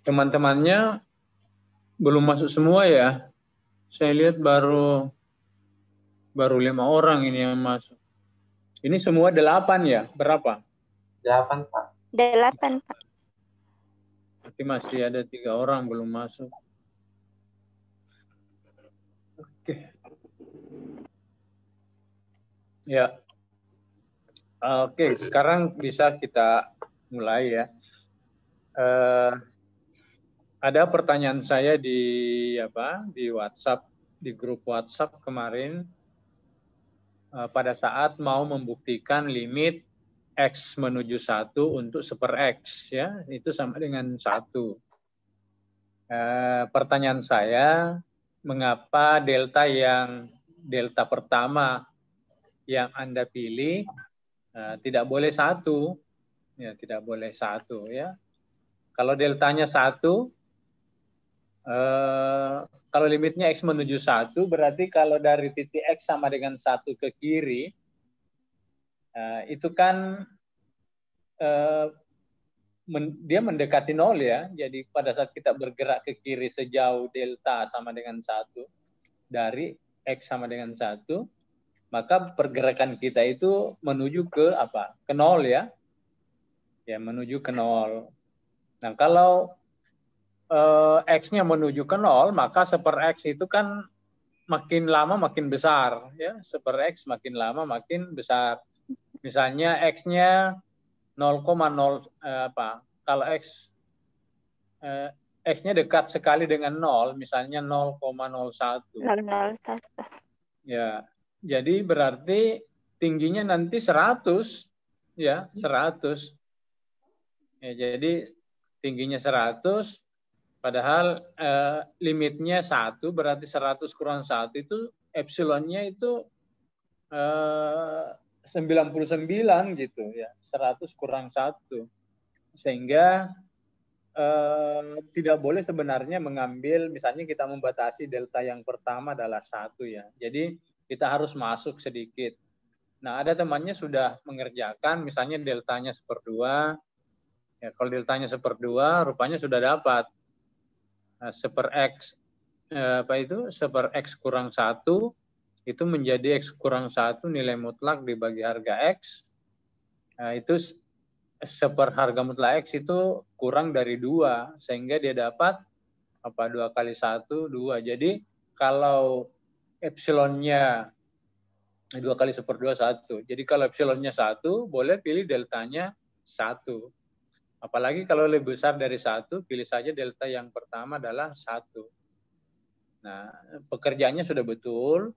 Teman-temannya belum masuk semua ya. Saya lihat baru 5 orang ini yang masuk. Ini semua 8 ya? Berapa? 8, Pak. 8, Pak. Berarti masih ada 3 orang belum masuk. Oke. Ya. Oke, sekarang bisa kita mulai ya. Ada pertanyaan saya di WhatsApp, di grup WhatsApp kemarin pada saat mau membuktikan limit X menuju 1 untuk super X ya, itu sama dengan 1. Pertanyaan saya, mengapa delta pertama yang Anda pilih tidak boleh 1? Ya, tidak boleh 1 ya. Kalau deltanya 1, kalau limitnya X menuju 1, berarti kalau dari titik X sama dengan 1 ke kiri, itu kan dia mendekati 0 ya. Jadi pada saat kita bergerak ke kiri sejauh delta sama dengan 1, dari X sama dengan 1, maka pergerakan kita itu menuju ke apa? Ke 0 ya. Ya, menuju ke 0. Nah, kalau X-nya menuju ke 0, maka super X itu kan makin lama makin besar. Ya, super X makin lama makin besar. Misalnya X-nya 0,0 kalau X-nya dekat sekali dengan 0, misalnya 0,01. 001. Ya, jadi berarti tingginya nanti 100, ya 100. Ya, jadi tingginya 100, padahal limitnya 1, berarti 100 kurang 1 itu epsilonnya itu 99 gitu ya, 100 kurang 1. Sehingga tidak boleh sebenarnya mengambil, misalnya kita membatasi delta yang pertama adalah 1 ya. Jadi kita harus masuk sedikit. Nah, ada temannya sudah mengerjakan, misalnya deltanya 1/2. Ya, kalau deltanya 1/2, rupanya sudah dapat. Nah, super X, super X kurang 1, itu menjadi X kurang 1 nilai mutlak dibagi harga X. Nah, itu seperharga mutlak X itu kurang dari 2, sehingga dia dapat 2 kali 1, 2. Jadi kalau epsilonnya 2 kali 1/2, 1. Jadi kalau epsilonnya 1, boleh pilih deltanya 1. Apalagi kalau lebih besar dari 1, pilih saja delta yang pertama adalah 1. Nah, pekerjaannya sudah betul.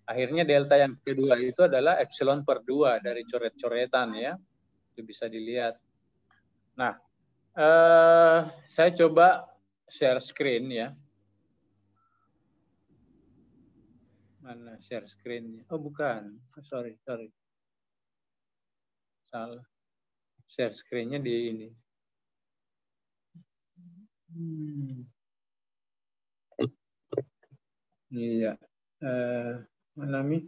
Akhirnya delta yang kedua itu adalah epsilon per 2 dari coret-coretan ya. Itu bisa dilihat. Nah, saya coba share screen ya. Mana share screen-nya? Oh, bukan. Sorry. Salah. Share screen-nya di ini. Iya. Mana nih?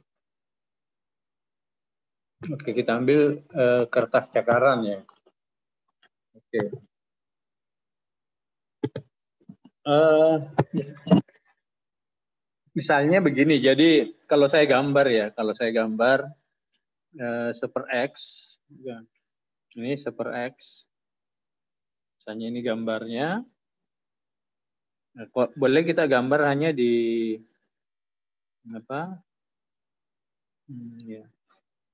Oke, kita ambil kertas cakaran ya. Oke. Misalnya begini, jadi kalau saya gambar super X, ini super X, misalnya ini gambarnya, boleh kita gambar hanya di apa? Ya.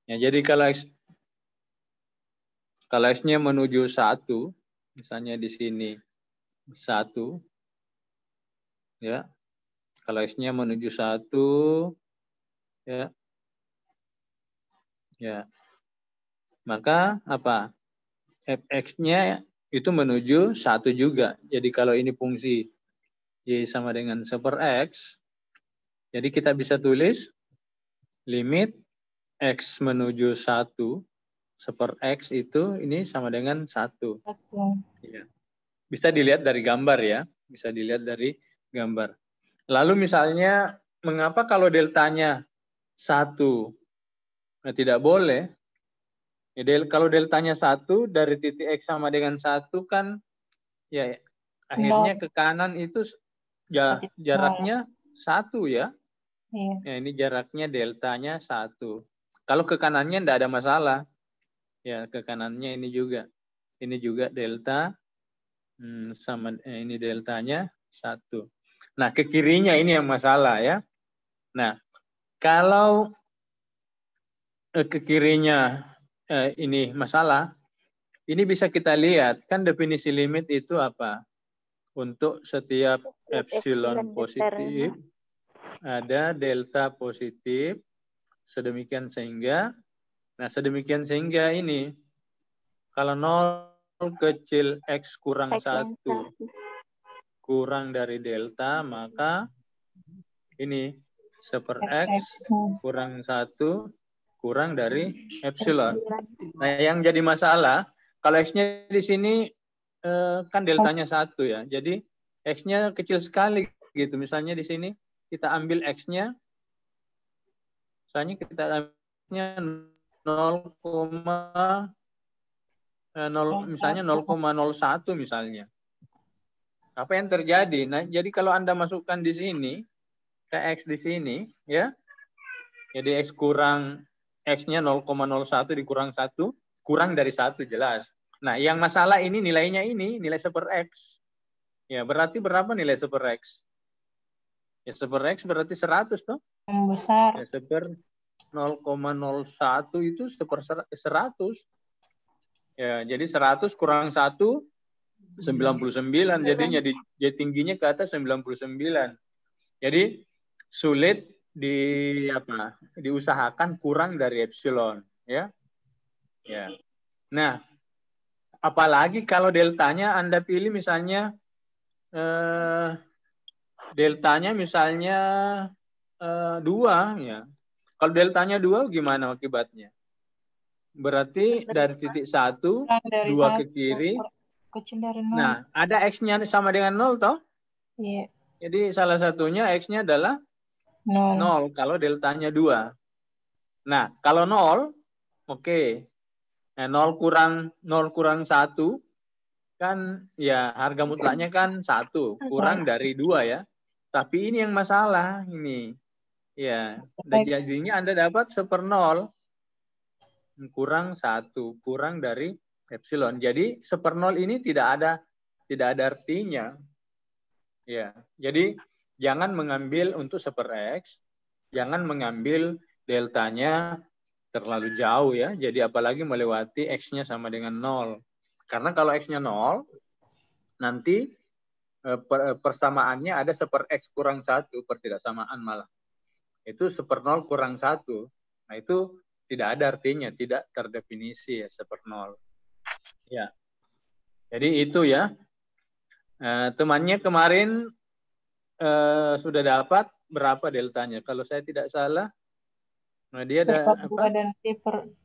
Ya, jadi kalau X-nya menuju 1, misalnya di sini 1, ya. Kalau X-nya menuju 1, ya. Ya. Maka apa? Fx-nya itu menuju 1 juga. Jadi kalau ini fungsi Y sama dengan super X, jadi kita bisa tulis limit X menuju 1 super X itu ini sama dengan 1. Ya. Bisa dilihat dari gambar ya. Bisa dilihat dari gambar. Lalu misalnya, mengapa kalau deltanya 1? Nah, tidak boleh. Ya, kalau deltanya 1 dari titik X sama dengan 1 kan, ya akhirnya ke kanan itu jaraknya 1 ya. Iya. Ya, ini jaraknya deltanya 1. Kalau ke kanannya tidak ada masalah. Ya, ke kanannya ini juga. Ini juga delta sama ini deltanya 1. Nah, ke kirinya ini yang masalah ya. Nah, kalau ke kirinya ini masalah, ini bisa kita lihat kan definisi limit itu apa? Untuk setiap epsilon positif ada delta positif sedemikian sehingga ini kalau 0 kecil X kurang 1 kurang dari delta, maka ini 1/X kurang 1 kurang dari epsilon. Nah, yang jadi masalah, kalau X-nya di sini kan deltanya 1 ya. Jadi X-nya kecil sekali gitu. Misalnya di sini kita ambil X-nya, misalnya kita ambilnya 0,01 misalnya. Apa yang terjadi? Nah, jadi kalau Anda masukkan di sini, ke X di sini, ya, jadi X-nya 0,01 dikurang 1, kurang dari 1 jelas. Nah, yang masalah ini nilainya ini, nilai 1/X. Ya, berarti berapa nilai 1/X? Ya, 1/X berarti 100 toh? Besar. Ya, 0,01 itu 100. Ya, jadi 100 kurang 1, 99. Jadinya jadi tingginya ke atas 99. Jadi sulit diusahakan kurang dari epsilon, ya. Ya. Nah, apalagi kalau deltanya Anda pilih misalnya deltanya misalnya 2 ya. Kalau deltanya 2 gimana akibatnya? Berarti dari titik 1, 2 ke kiri. Kecil dari 0. Nah, ada X-nya sama dengan 0 toh? Iya. Jadi salah satunya X-nya adalah 0 kalau deltanya 2. Nah, kalau 0, oke. Nah, 0 kurang 1 kan ya harga mutlaknya kan 1, kurang dari 2 ya. Tapi ini yang masalah ini. Ya, jadinya Anda dapat 1/0 kurang 1, kurang dari epsilon. Jadi 1/0 ini tidak ada artinya. Ya, jadi jangan mengambil untuk 1/X, jangan mengambil deltanya terlalu jauh ya. Jadi apalagi melewati X-nya sama dengan 0. Karena kalau X-nya 0, nanti persamaannya ada 1/X kurang 1, pertidaksamaan malah. Itu 1/0 kurang 1. Nah, itu tidak ada artinya, tidak terdefinisi ya 1/0. Ya. Jadi itu ya. Temannya kemarin sudah dapat berapa deltanya? Kalau saya tidak salah, nah dia ada apa? Dan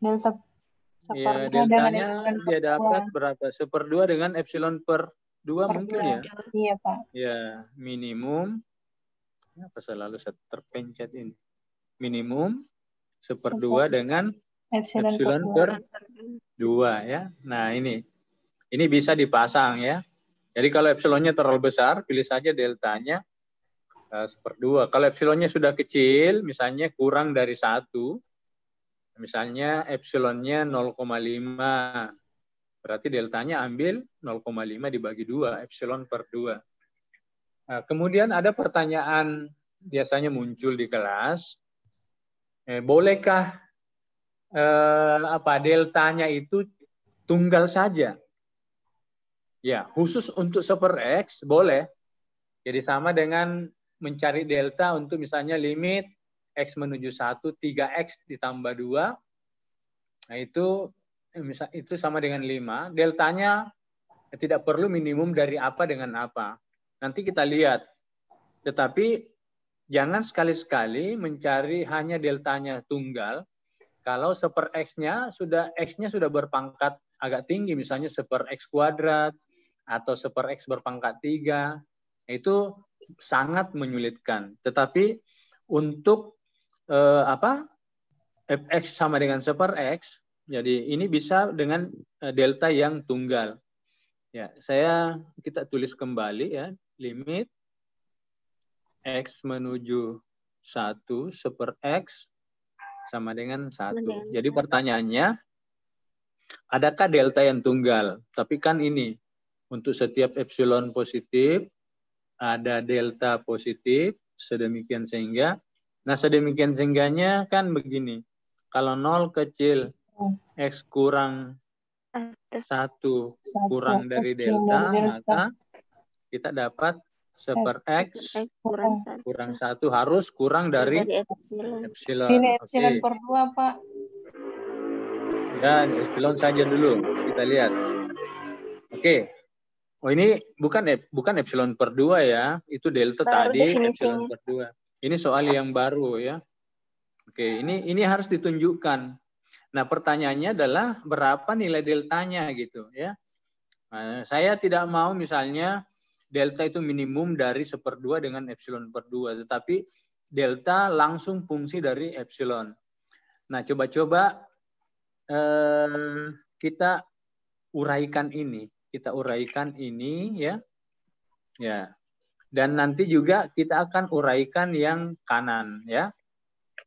delta ya, deltanya dia dapat berapa? 1/2 dengan epsilon per 2 mungkin ya? Iya, Pak. Ya, minimum. Apa selalu terpencet ini? Minimum 1/2 dengan epsilon per 2 ya. Nah, ini bisa dipasang ya. Jadi kalau epsilonnya terlalu besar, pilih saja deltanya 1/2. Kalau epsilonnya sudah kecil, misalnya kurang dari 1, misalnya epsilonnya 0,5, berarti deltanya ambil 0,5 dibagi 2, epsilon per 2. Nah, kemudian ada pertanyaan biasanya muncul di kelas, bolehkah deltanya itu tunggal saja? Ya, khusus untuk 1/X boleh. Jadi sama dengan mencari delta untuk misalnya limit X menuju 1, 3X ditambah 2. Nah, itu sama dengan 5. Deltanya tidak perlu minimum dari apa dengan apa. Nanti kita lihat. Tetapi jangan sekali-sekali mencari hanya deltanya tunggal. Kalau 1/X-nya sudah berpangkat agak tinggi, misalnya 1/X kuadrat atau 1/X berpangkat 3, itu sangat menyulitkan. Tetapi untuk Fx sama dengan 1/X, jadi ini bisa dengan delta yang tunggal. Ya, kita tulis kembali ya, limit X menuju 1 super X sama dengan 1. Jadi pertanyaannya, adakah delta yang tunggal? Tapi kan ini, untuk setiap epsilon positif, ada delta positif, sedemikian sehingga. Nah, sedemikian sehingganya kan begini. Kalau 0 kecil, X kurang 1 kurang dari delta, maka kita dapat super X kurang 1 harus kurang dari epsilon. Ini epsilon Oke. per 2, Pak. Ya, epsilon saja dulu. Kita lihat. Oke. Oh, ini bukan epsilon per 2 ya. Itu delta Baru tadi, definisinya. epsilon per 2. Ini soal yang baru ya. Oke, ini harus ditunjukkan. Nah, pertanyaannya adalah berapa nilai deltanya gitu ya. Nah, saya tidak mau misalnya delta itu minimum dari 1/2 dengan epsilon per 2, tetapi delta langsung fungsi dari epsilon. Nah, coba-coba kita uraikan ini. Kita uraikan ini ya. Ya. Dan nanti juga kita akan uraikan yang kanan ya.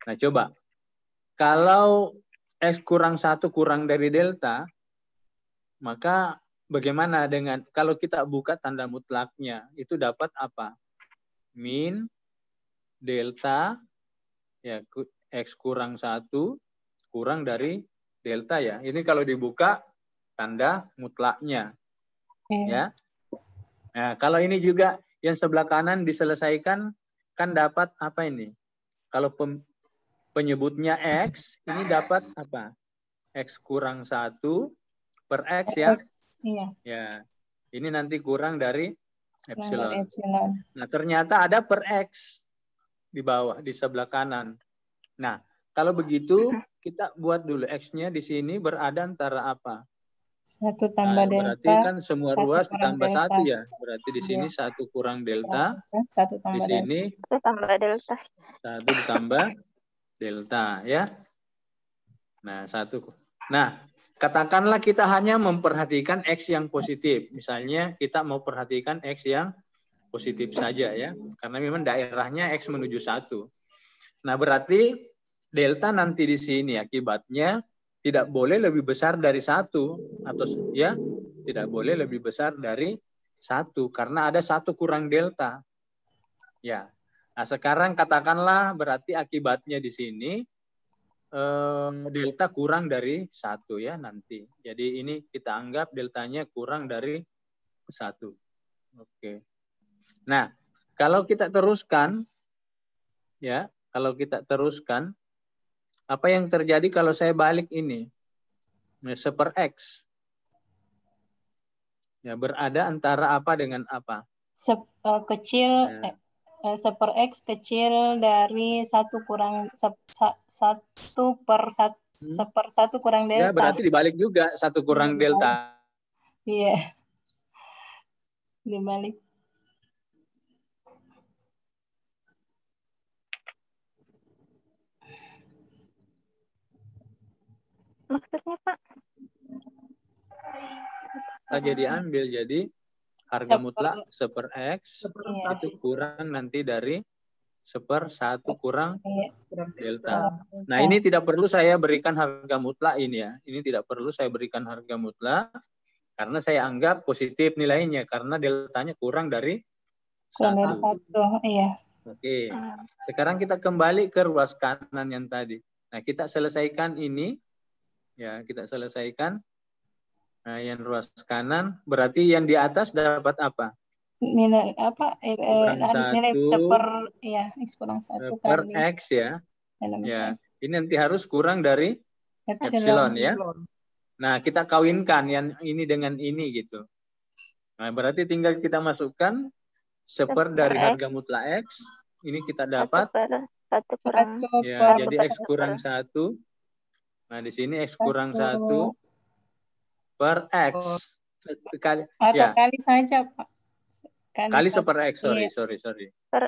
Nah, coba. Kalau X kurang 1 kurang dari delta, maka bagaimana dengan kalau kita buka tanda mutlaknya, itu dapat apa? Min delta ya X kurang 1 kurang dari delta ya. Ini kalau dibuka tanda mutlaknya. Ya. Nah, kalau ini juga yang sebelah kanan diselesaikan, kan dapat apa ini? Kalau penyebutnya X, ini dapat apa? X kurang 1 per X ya? Iya. Ya. Ini nanti kurang dari epsilon. Epsilon. Nah, ternyata ada per X di bawah, di sebelah kanan. Nah, kalau begitu, kita buat dulu X-nya di sini berada antara apa? 1 tambah delta. Berarti kan semua ruas ditambah delta. 1 ya. Berarti di sini 1 kurang delta. 1 tambah di sini 1 tambah delta. 1 ditambah delta ya. Nah, 1. Nah, katakanlah kita hanya memperhatikan X yang positif. Misalnya kita mau perhatikan X yang positif saja ya. Karena memang daerahnya X menuju 1. Nah, berarti delta nanti di sini akibatnya tidak boleh lebih besar dari 1. Atau ya, tidak boleh lebih besar dari 1. Karena ada 1 kurang delta. Ya. Nah, sekarang katakanlah berarti akibatnya di sini delta kurang dari 1 ya nanti. Jadi ini kita anggap deltanya kurang dari 1. Oke. Nah, kalau kita teruskan ya, apa yang terjadi kalau saya balik ini? Seper X. Ya, berada antara apa dengan apa? Kecil Ya. seper X kecil dari 1 kurang 1 per 1 seper 1 kurang delta. Ya, berarti dibalik juga 1 kurang delta. Iya. Dibalik. Maksudnya, Pak? Saja diambil, jadi harga mutlak seper X itu kurang nanti dari seper 1 kurang delta. Nah, ini tidak perlu saya berikan harga mutlak ini ya. Ini tidak perlu saya berikan harga mutlak karena saya anggap positif nilainya karena deltanya kurang dari 1. Iya. Oke. Sekarang kita kembali ke ruas kanan yang tadi. Nah, kita selesaikan ini. Ya, kita selesaikan. Nah, yang ruas kanan berarti yang di atas dapat apa? Nilai apa? Nilai seper ya, X kurang 1 per kali X ya. Ya, X. ini nanti harus kurang dari epsilon ya. Nah, kita kawinkan yang ini dengan ini gitu. Nah, berarti tinggal kita masukkan seper dari harga mutlak X. Ini kita dapat 1 kurang. Ya, jadi X kurang 1. Nah, di sini X kurang 1 per X. Kali saja, Pak. Kali seper X, sorry.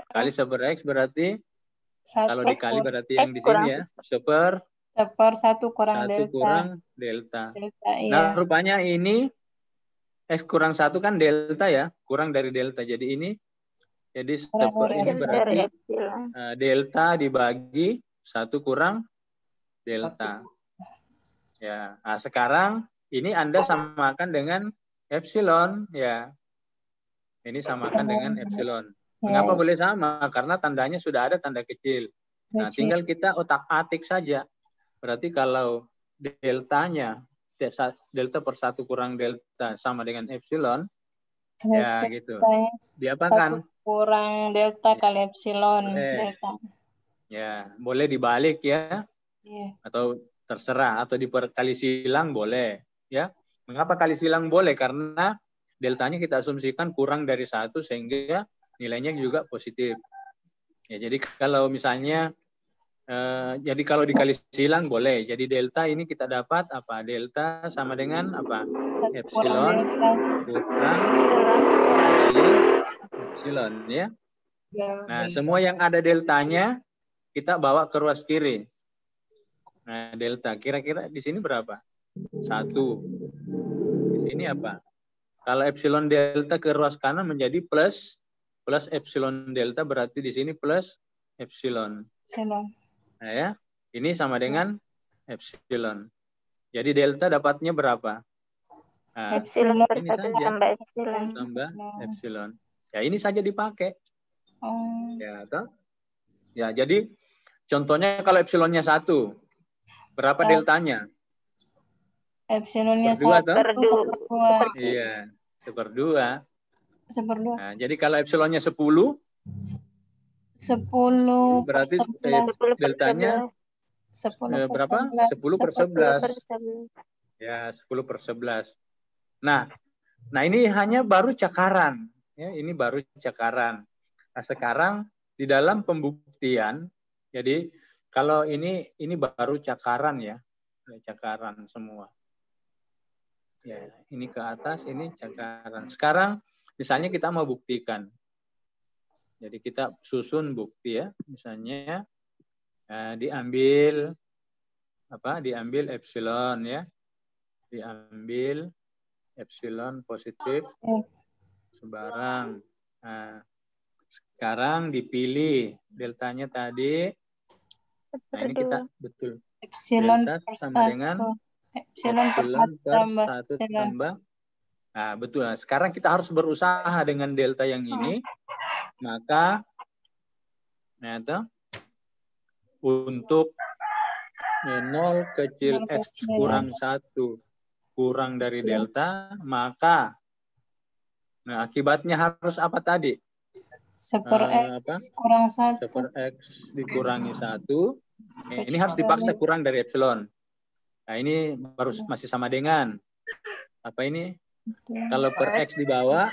Kali seper X berarti kalau dikali berarti yang di sini ya, seper 1 kurang delta. Nah, rupanya ini X kurang 1 kan delta ya, kurang dari delta. Jadi ini Kurang ini dari berarti epsilon. delta dibagi 1 kurang delta. Ya, nah sekarang ini Anda samakan dengan epsilon ya. Ini samakan dengan epsilon. Mengapa boleh sama? Karena tandanya sudah ada tanda kecil. Nah, tinggal kita otak-atik saja. Berarti kalau deltanya, delta per 1 kurang delta sama dengan epsilon, ya gitu. Diapakan? 1 kurang delta kali epsilon delta. Ya, boleh dibalik ya. Atau terserah, atau diperkali silang boleh. Ya. Mengapa kali silang boleh? Karena deltanya kita asumsikan kurang dari 1 sehingga nilainya juga positif. Ya, jadi kalau misalnya jadi kalau dikali silang boleh. Jadi delta ini kita dapat apa? Delta sama dengan apa? Epsilon kurang kali epsilon ya. Nah, semua yang ada deltanya kita bawa ke ruas kiri. Nah, delta kira-kira di sini berapa? 1. Di sini apa? Kalau epsilon delta ke ruas kanan menjadi plus epsilon delta, berarti di sini plus epsilon. Nah, ya, ini sama dengan epsilon. Jadi delta dapatnya berapa? Nah, Epsilon per ini 1 saja tambah epsilon. tambah epsilon. Ya, ini saja dipakai. Ya, toh? Ya, jadi contohnya kalau epsilonnya 1, berapa deltanya? Epsilonnya 1 1/2. Iya, 1/2. 1/2. Nah, jadi kalau epsilonnya 10, 10 berarti deltanya 10 berapa? 10/11. Ya, 10/11. Nah, ini hanya baru cakaran. Ya, ini baru cakaran. Nah, sekarang di dalam pembuktian, jadi kalau ini baru cakaran ya, cakaran semua. Ya, ini ke atas, ini cakaran. Sekarang misalnya kita mau buktikan. Jadi kita susun bukti ya, misalnya diambil epsilon ya. Diambil epsilon positif sebarang. Nah, sekarang dipilih deltanya tadi. Nah, ini kita betul. Epsilon Delta per sama 1. dengan Epsilon per 1 tambah epsilon. Nah, betul. Nah, sekarang kita harus berusaha dengan delta yang ini. Maka untuk 0 kecil x kurang 1 kurang dari delta, maka akibatnya harus apa tadi? 1/x kurang 1. 1/x dikurangi 1. Ini harus dipaksa kurang dari epsilon. Nah, ini baru masih sama dengan apa ini? Kalau per x di bawah,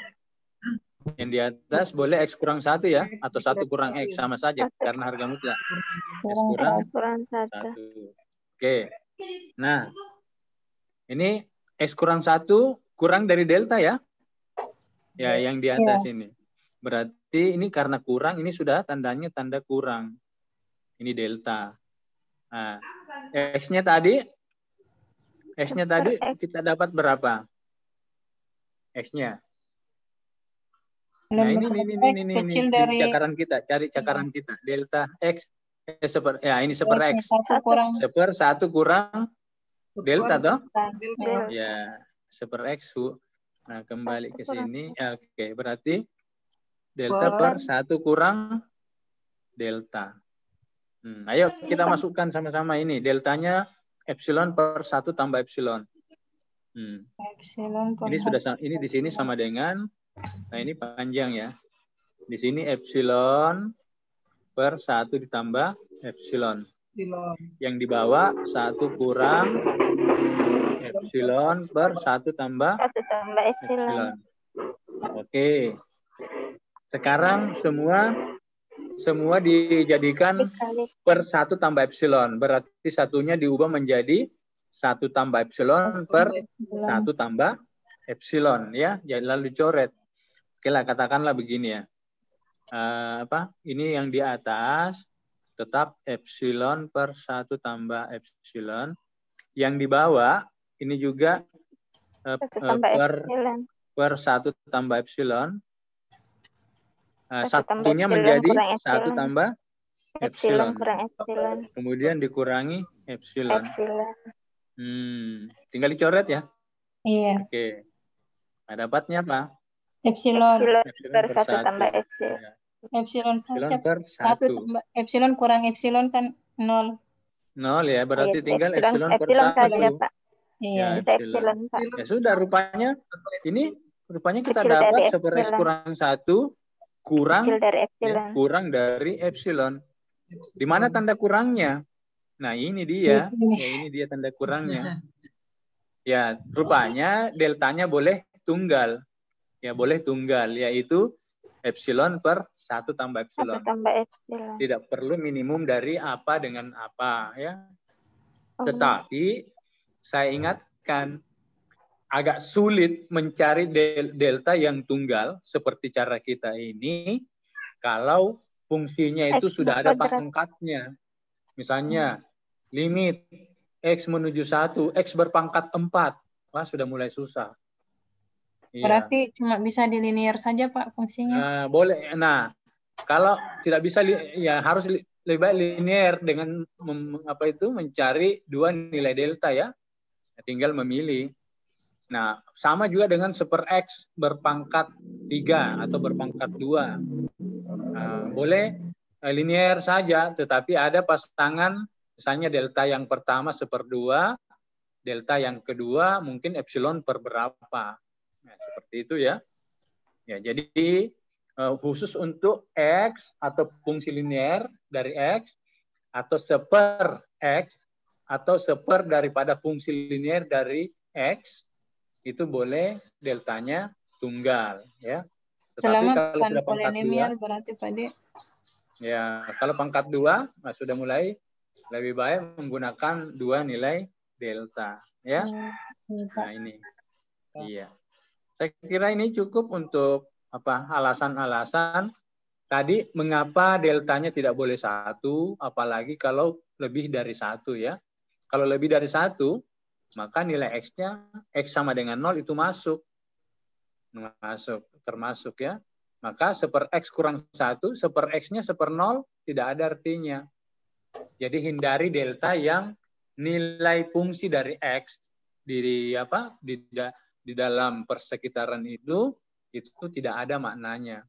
yang di atas boleh x kurang 1 ya, atau 1 kurang x, sama saja karena harga mutlak. X kurang 1. Oke. Nah, ini x kurang 1 kurang dari delta ya. Ya, yang di atas ini. Berarti ini karena kurang, ini sudah tandanya tanda kurang. Ini delta. Nah, x-nya tadi kita dapat berapa? X-nya. Nah, ini kecil dari cakaran kita, cari cakaran kita. Delta X ini 1/x. 1/1 kurang delta toh? Ya, 1/x. Nah, kembali ke sini. Ya, oke, berarti delta per 1 kurang delta. Ayo kita masukkan sama-sama ini. Deltanya epsilon per 1 tambah epsilon. Ini di sini sama dengan, nah ini panjang ya. Di sini epsilon per 1 ditambah epsilon. Yang di bawah 1 kurang epsilon per 1 tambah epsilon. Oke. Sekarang semua dijadikan per 1 tambah epsilon. Berarti satunya diubah menjadi 1 tambah epsilon per 1 tambah epsilon ya. Lalu dicoret. Oke lah, katakanlah begini ya. Ini yang di atas tetap epsilon per 1 tambah epsilon. Yang di bawah ini juga per per 1 tambah epsilon. Satu tambah Satunya epsilon menjadi kurang 1 epsilon. tambah Epsilon epsilon. kurang epsilon. Kemudian dikurangi epsilon. Epsilon. Tinggal dicoret ya. Iya. Oke. Nah, dapatnya apa? Epsilon. Epsilon per per 1 tambah 1. epsilon. Ya. Epsilon Epsilon saja. per 1 1. tambah epsilon kurang epsilon kan 0. 0 ya, berarti tinggal epsilon per Epsilon 1. saja, Pak. Iya. Ya, Bisa epsilon, Pak. Ya sudah, rupanya kita Kecil dari dapat 1/x epsilon. kurang 1 Kecil dari epsilon. kurang dari epsilon. Di mana tanda kurangnya? Nah, ini dia. Di sini. Ya, ini dia tanda kurangnya. Ya, rupanya deltanya boleh tunggal. Ya, boleh tunggal, yaitu epsilon per 1 tambah 1 epsilon. tambah epsilon. Tidak perlu minimum dari apa dengan apa, ya. Oh. Tetapi saya ingatkan, agak sulit mencari delta yang tunggal seperti cara kita ini kalau fungsinya itu sudah ada pangkatnya. Misalnya limit X menuju 1, X berpangkat 4. Wah, sudah mulai susah. Berarti cuma bisa di linear saja, Pak, fungsinya? Boleh. Nah, kalau tidak bisa, ya harus lebih baik linear dengan mencari 2 nilai delta ya. Tinggal memilih. Nah, sama juga dengan 1/x berpangkat 3 atau berpangkat 2. Boleh linear saja, tetapi ada pasangan, misalnya delta yang pertama 1/2, delta yang kedua mungkin epsilon per berapa. Nah, seperti itu ya. Ya, jadi khusus untuk X atau fungsi linear dari X, atau 1/x, atau 1/, daripada fungsi linear dari X, itu boleh deltanya tunggal, ya. Tetapi selama kalau bukan sudah pangkat 2, berarti Pak De. Ya, kalau pangkat 2, sudah mulai lebih baik menggunakan 2 nilai delta, ya. Nah, ini. Iya. Saya kira ini cukup untuk alasan-alasan tadi mengapa deltanya tidak boleh 1, apalagi kalau lebih dari 1 ya. Kalau lebih dari 1, maka nilai X-nya, X sama dengan 0 itu termasuk ya. Maka 1/x kurang 1, 1/x-nya 1/0 tidak ada artinya. Jadi hindari delta yang nilai fungsi dari X di dalam persekitaran itu tidak ada maknanya.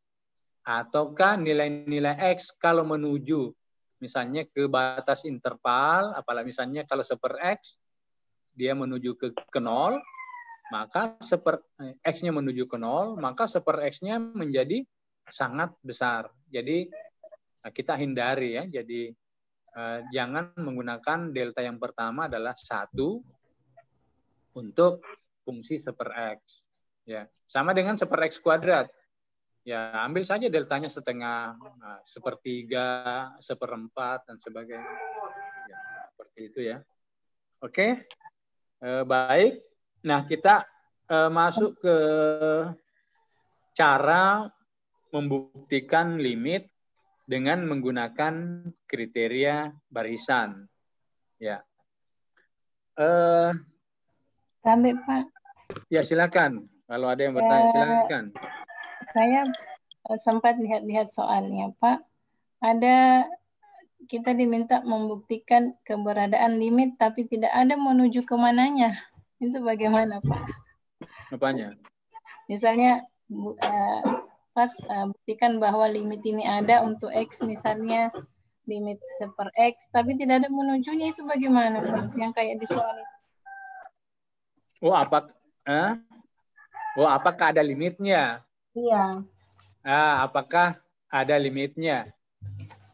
Ataukah nilai-nilai X kalau menuju misalnya ke batas interval, apalagi misalnya kalau 1/x dia menuju ke 0, maka X-nya menuju ke 0, maka 1/x-nya menjadi sangat besar. Jadi kita hindari ya. Jadi jangan menggunakan delta yang pertama adalah 1 untuk fungsi 1/x. Ya, sama dengan 1/x kuadrat. Ya, ambil saja deltanya setengah, 1/3, 1/4 dan sebagainya. Ya, seperti itu ya. Oke. Baik. Nah, kita masuk ke cara membuktikan limit dengan menggunakan kriteria barisan. Ya. Sampai Pak. Ya, silakan. Kalau ada yang bertanya, silakan. Saya sempat lihat-lihat soalnya, Pak. Kita diminta membuktikan keberadaan limit, tapi tidak ada menuju ke mananya. Itu bagaimana, Pak? Apanya? Misalnya, buktikan bahwa limit ini ada untuk X, misalnya limit 1/x, tapi tidak ada menujunya, itu bagaimana, Pak? Yang kayak di soal itu. Apakah ada limitnya? Iya. Apakah ada limitnya?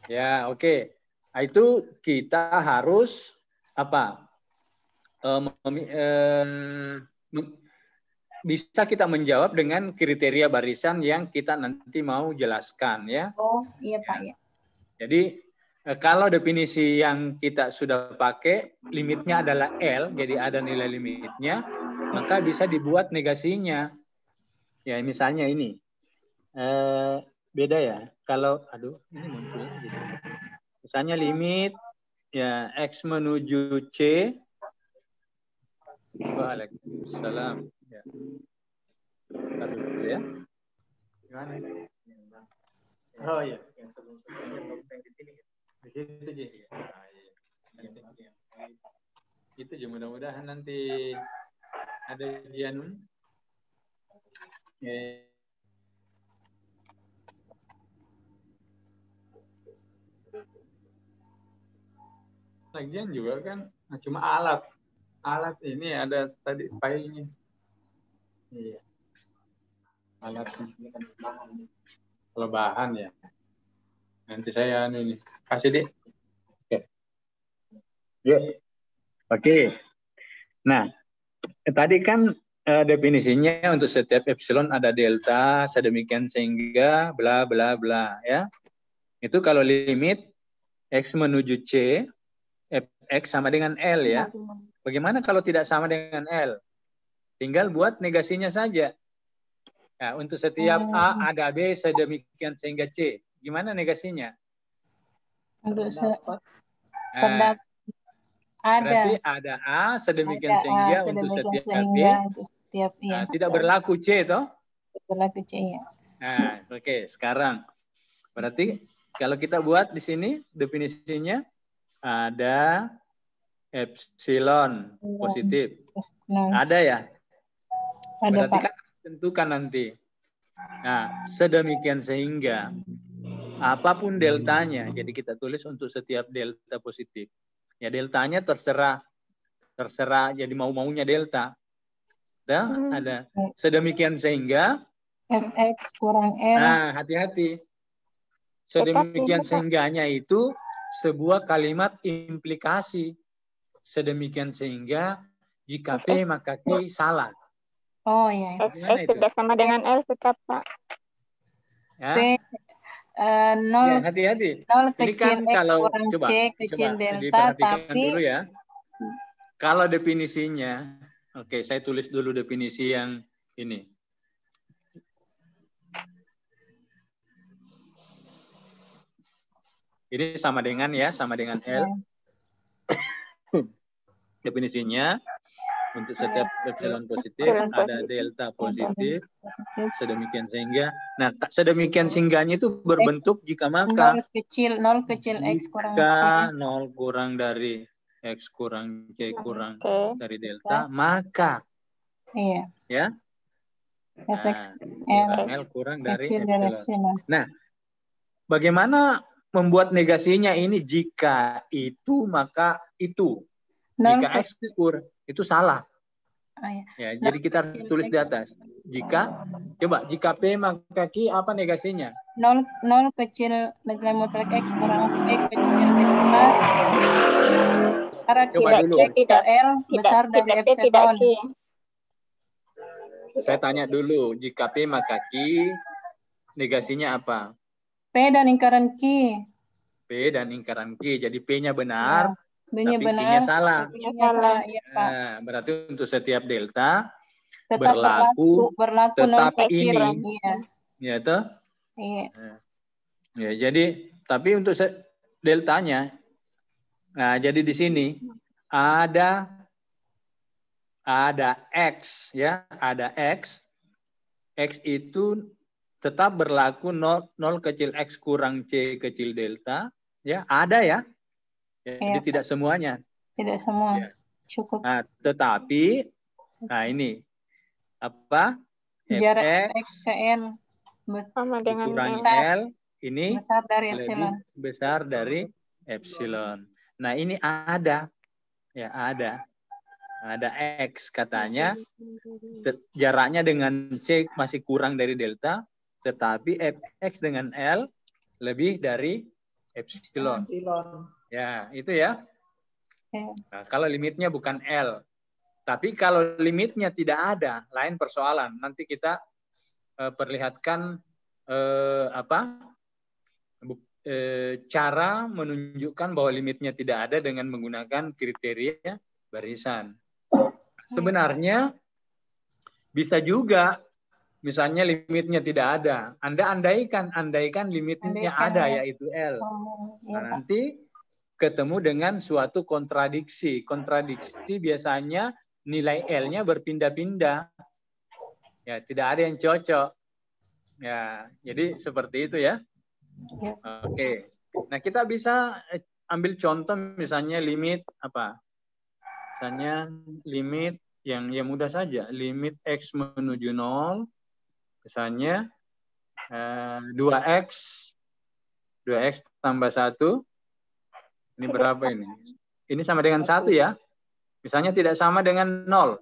Ya, oke. Itu kita harus bisa kita menjawab dengan kriteria barisan yang kita nanti mau jelaskan ya. Oh, iya Pak ya. Jadi kalau definisi yang kita sudah pakai limitnya adalah L, jadi ada nilai limitnya, maka bisa dibuat negasinya. Ya, misalnya ini. Beda ya. Kalau ini muncul gitu. Misalnya limit ya X menuju C. Waalaikumsalam. Ya. Satu dulu ya. Gimana? Oh iya. Di situ Ji. Nah, iya. Itu Ji, mudah-mudahan nanti ada ujian. Lagian juga kan cuma alat ini ada tadi filenya. Iya. Alat ini kan bahan. Kalau bahan ya. Nanti saya ini kasih deh. Oke. Yuk. Oke. Nah, tadi kan definisinya untuk setiap epsilon ada delta sedemikian sehingga bla bla bla ya. Itu kalau limit x menuju c fx sama dengan L ya. Bagaimana kalau tidak sama dengan L? Tinggal buat negasinya saja. Nah, untuk setiap A ada B sedemikian sehingga C. Gimana negasinya? Untuk Nah, berarti ada A sedemikian sehingga untuk setiap B. Nah, tidak berlaku C toh? Berlaku C ya. Nah, oke. Sekarang berarti kalau kita buat di sini definisinya ada epsilon positif. Ada ya? Ada, berarti Pak. kan tentukan nanti. Nah, sedemikian sehingga apapun deltanya, jadi kita tulis untuk setiap delta positif. Ya deltanya terserah jadi mau-maunya delta. Ada sedemikian sehingga fx kurang L. Nah, hati-hati. Sedemikian sehingganya itu sebuah kalimat implikasi. Sedemikian sehingga jika P maka Q salah. Oh iya. X tidak sama dengan L tetap, Pak. Ya. P 0 ya, hati-hati. 0 Ini kecil kan X kalau kurang coba, C kecil delta, diperhatikan tapi dulu ya. Kalau definisinya, oke, saya tulis dulu definisi yang ini. Ini sama dengan ya, sama dengan L. Definisinya untuk setiap epsilon positif ada delta positif sedemikian sehingga. Nah, sedemikian sehingganya itu berbentuk jika maka 0 kecil X kurang C. 0 kurang dari X kurang C kurang dari delta, maka iya. Ya. Fx L kurang dari epsilon. Nah, bagaimana membuat negasinya ini? Jika itu maka itu. Jika X kurang itu salah. Ya, jadi kita harus tulis di atas. Jika P maka Q apa negasinya? 0 kecil nilai mutlak X kurang C kecil delta. Karena X ke L besar dari epsilon. Saya tanya dulu, jika P maka Q negasinya apa? P dan lingkaran Q. P dan lingkaran Q. Jadi P-nya benar, B-nya tapi benar, Q-nya salah. Ya, Pak. Nah, berarti untuk setiap delta tetap berlaku tetap 0 ini. Iya. Ya toh? Iya. Ya, jadi tapi untuk deltanya, nah jadi di sini ada X ya, ada X. X itu tetap berlaku 0 kecil X kurang C kecil delta, ya ada ya. Jadi tidak semuanya. Tidak semua. Ya. Cukup. Nah, tetapi ini apa? Jarak X ke L sama dengan kurang L ini besar dari epsilon. Besar dari epsilon. Nah, ini ada. Ya, ada X katanya. Jaraknya dengan C masih kurang dari delta, tetapi X dengan L lebih dari epsilon. Ya, itu ya. Nah, kalau limitnya bukan L. Tapi kalau limitnya tidak ada, lain persoalan. Nanti kita perlihatkan cara menunjukkan bahwa limitnya tidak ada dengan menggunakan kriteria barisan. Sebenarnya bisa juga, misalnya limitnya tidak ada. Anda andaikan limitnya ada, yaitu L. Nah, nanti ketemu dengan suatu kontradiksi. Kontradiksi biasanya nilai L-nya berpindah-pindah. Ya, tidak ada yang cocok. Ya, jadi seperti itu ya. Ya. Oke. Nah, kita bisa ambil contoh misalnya limit apa? Misalnya limit yang mudah saja, limit X menuju 0, misalnya 2X tambah 1, ini berapa ini? Ini sama dengan 1 ya. Misalnya tidak sama dengan 0.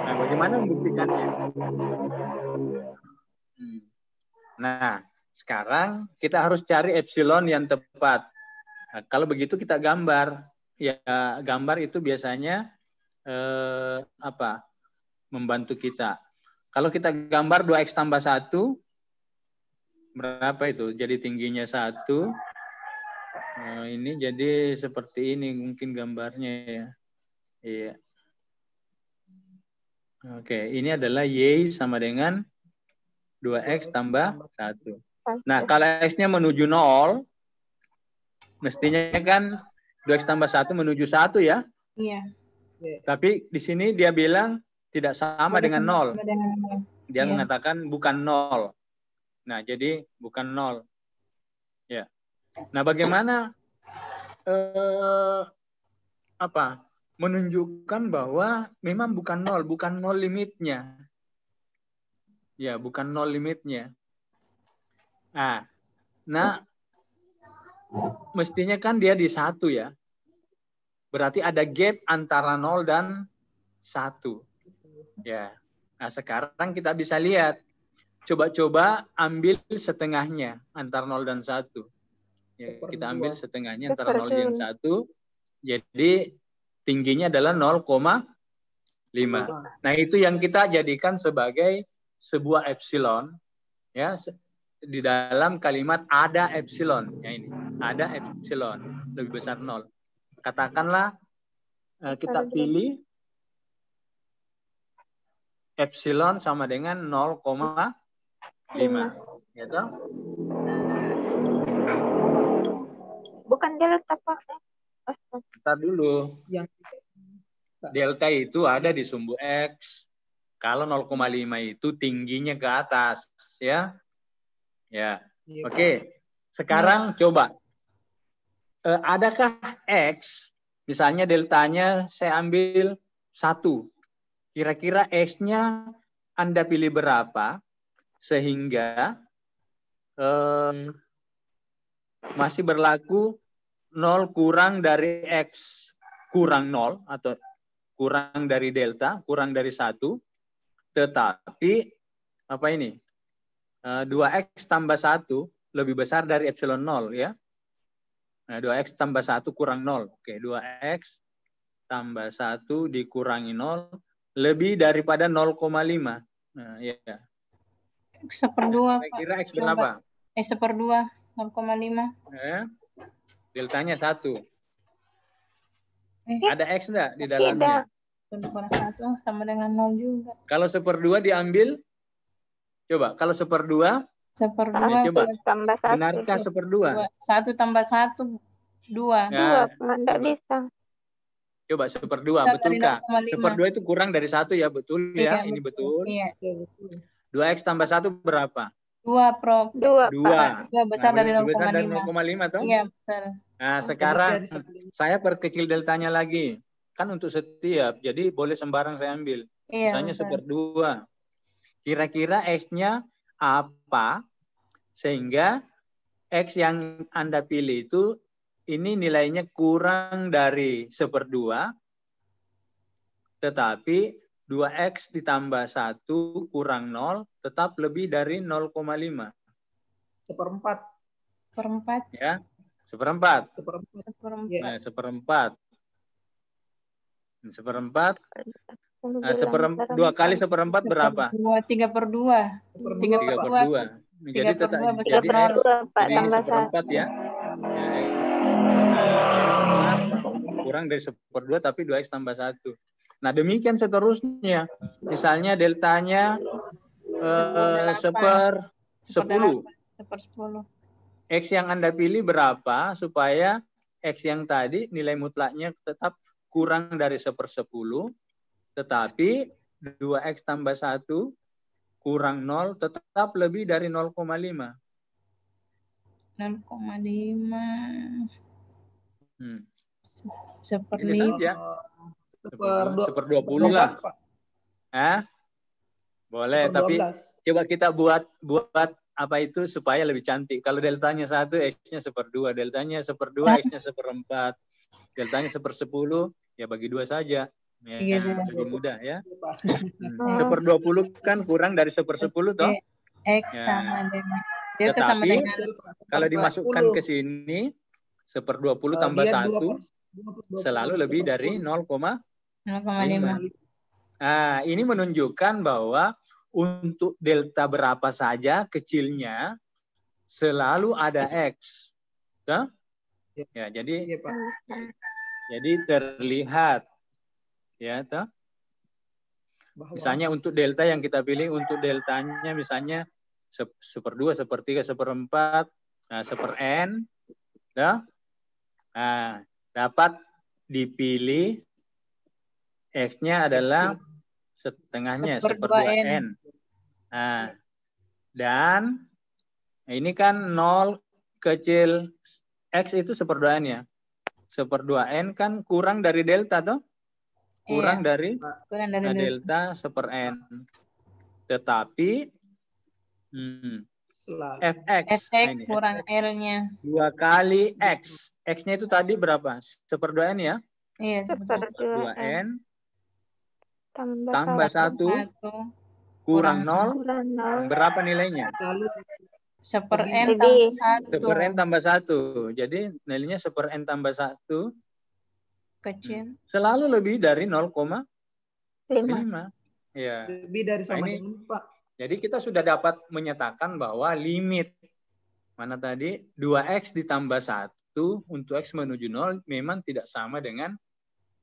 Nah, bagaimana membuktikannya? Nah, sekarang kita harus cari epsilon yang tepat. Nah, kalau begitu kita gambar. Ya, gambar itu biasanya membantu kita. Kalau kita gambar 2X tambah 1, berapa itu? Jadi tingginya 1. Ini jadi seperti ini mungkin gambarnya ya. Iya. Oke, ini adalah Y sama dengan 2X tambah 1. Nah, kalau X-nya menuju 0, mestinya kan 2X tambah 1 menuju 1 ya? Iya. Tapi di sini dia bilang tidak sama dengan 0. Dia mengatakan bukan 0. Nah, jadi bukan 0. Ya. Nah, bagaimana menunjukkan bahwa memang bukan 0 limitnya. Ya, bukan 0 limitnya. Nah, mestinya kan dia di 1 ya. Berarti ada gap antara 0 dan 1. Ya. Nah, sekarang kita bisa lihat. Coba-coba ambil setengahnya antara 0 dan 1. Ya, kita ambil setengahnya antara 0 dan 1. Jadi tingginya adalah 0,5. Nah, itu yang kita jadikan sebagai sebuah epsilon ya, di dalam kalimat ada epsilon. Ya, ini ada epsilon lebih besar 0. Katakanlah kita pilih epsilon sama dengan 0,5. Gitu? Bukan delta, Pak. Bentar dulu. Delta itu ada di sumbu X. Kalau 0,5 itu tingginya ke atas, ya. Ya. Oke. Sekarang coba. Adakah X, misalnya deltanya saya ambil 1. Kira-kira X-nya Anda pilih berapa sehingga masih berlaku 0 kurang dari X kurang 0 atau kurang dari delta, kurang dari 1, tetapi apa ini? 2X tambah 1 lebih besar dari epsilon 0 ya. Nah, 2X tambah 1 kurang 0. Oke, 2X tambah 1 dikurangi 0 lebih daripada 0,5. Nah, ya. X per 2, Pak. Kira X berapa? X per 2, 0,5. Deltanya 1. Ada X enggak di dalamnya? Tidak. Kurang 1 sama dengan 0 juga. Kalau 1/2 diambil, coba. Kalau 1/2, 1/2 coba. Tambah 1. Benarkah 1/2? 1 tambah 1, 2. Ya, 2, enggak bisa. Coba 1/2, betulkah? 1/2 itu kurang dari 1 ya, betul ya? Iya, ini betul. Iya. 2X tambah 1 berapa? 2, Prof. 2. 2 besar dari 0,5. Toh? Iya, betul. Nah, sekarang saya perkecil deltanya lagi. Kan untuk setiap, jadi boleh sembarang saya ambil. Iya, Misalnya betul. 1/2. Kira-kira X-nya apa sehingga X yang Anda pilih itu ini nilainya kurang dari 1/2, tetapi 2X ditambah 1 kurang 0 tetap lebih dari 0,5. 1/4. 1/4. Ya, 1/4. 1/4. Nah, 1/4. 1/4. Nah, 2 kali 1/4 berapa? 3/2. 3/2. Jadi tetap jadi 1/4 ya. Kurang dari 1/2 tapi 2X tambah 1. Nah, demikian seterusnya. Misalnya deltanya 1/10. 1/10. X yang Anda pilih berapa supaya X yang tadi nilai mutlaknya tetap kurang dari 1/10, tetapi 2X tambah 1 kurang 0 tetap lebih dari 0,5. 0,5. Ini saja. Seper 20 lah. Boleh, tapi coba kita buat apa itu supaya lebih cantik. Kalau deltanya 1, X-nya 1/2. Deltanya 1/2, X-nya 1/4. Deltanya 1/10, ya bagi 2 saja. Ya, lebih mudah ya. 1/20 kan kurang dari 1/10 toh. X sama dengan delta sama Tetapi dengan kalau dimasukkan ke sini 1/20 tambah 1 selalu lebih dari 0,5. Nah, ini menunjukkan bahwa untuk delta berapa saja kecilnya selalu ada X. Tuh? Ya, jadi terlihat ya, toh? Misalnya untuk delta yang kita pilih, untuk deltanya misalnya 1/2, 1/3, 1/4, 1/n, ya. Nah, dapat dipilih X-nya adalah setengahnya 1/2n. Nah, dan ini kan 0 kecil X itu 1/2n ya. 1/2n kan kurang dari delta toh? Kurang dari delta 1/n. Tetapi fx kurang L-nya. 2 kali X. X-nya itu tadi berapa? 1/2n ya? Iya, 1/2n. 1/2 tambah 1 kurang 0. Berapa nilainya? 1/n tambah 1. 1/n tambah 1. Jadi nilainya 1/n tambah 1. Kecil. Selalu lebih dari 0,5. Ya. Lebih dari sama dengan Pak. Jadi kita sudah dapat menyatakan bahwa limit mana tadi 2x ditambah 1 untuk x menuju 0 memang tidak sama dengan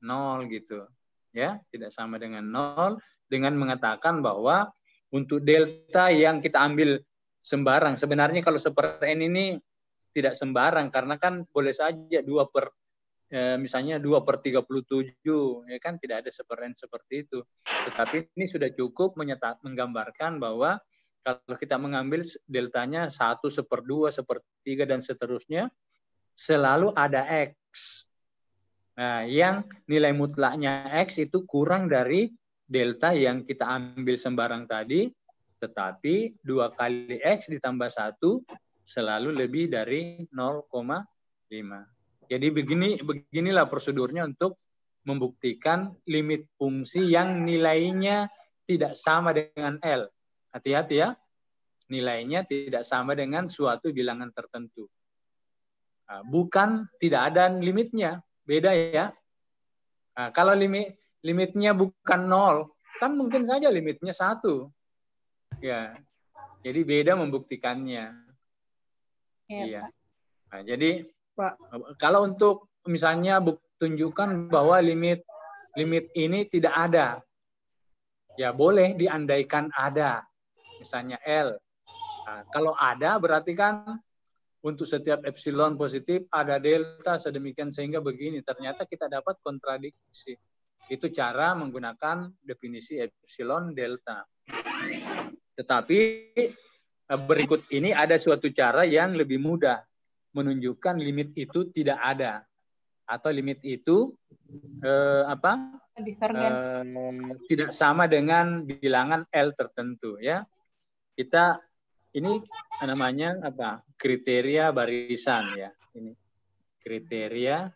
0 gitu. Ya, tidak sama dengan 0 dengan mengatakan bahwa untuk delta yang kita ambil sembarang. Sebenarnya kalau 1/n ini tidak sembarang karena kan boleh saja misalnya 2/37, ya kan tidak ada 1/n seperti itu. Tetapi ini sudah cukup menggambarkan bahwa kalau kita mengambil deltanya 1, 1/2, 1/3 dan seterusnya, selalu ada X. Nah, yang nilai mutlaknya X itu kurang dari delta yang kita ambil sembarang tadi, tetapi 2 kali X ditambah 1 selalu lebih dari 0,5. Jadi beginilah prosedurnya untuk membuktikan limit fungsi yang nilainya tidak sama dengan L. Hati-hati ya, nilainya tidak sama dengan suatu bilangan tertentu. Nah, bukan tidak ada limitnya, beda ya. Nah, kalau limitnya bukan 0, kan mungkin saja limitnya 1. Ya, jadi beda membuktikannya. Iya. Nah, jadi Pak, kalau untuk misalnya tunjukkan bahwa limit ini tidak ada, ya boleh diandaikan ada, misalnya L. Nah, kalau ada berarti kan untuk setiap epsilon positif ada delta sedemikian sehingga begini. Ternyata kita dapat kontradiksi. Itu cara menggunakan definisi epsilon delta. Tetapi berikut ini ada suatu cara yang lebih mudah menunjukkan limit itu tidak ada atau limit itu tidak sama dengan bilangan L tertentu ya. Kita ini namanya apa? Kriteria barisan ya. Ini kriteria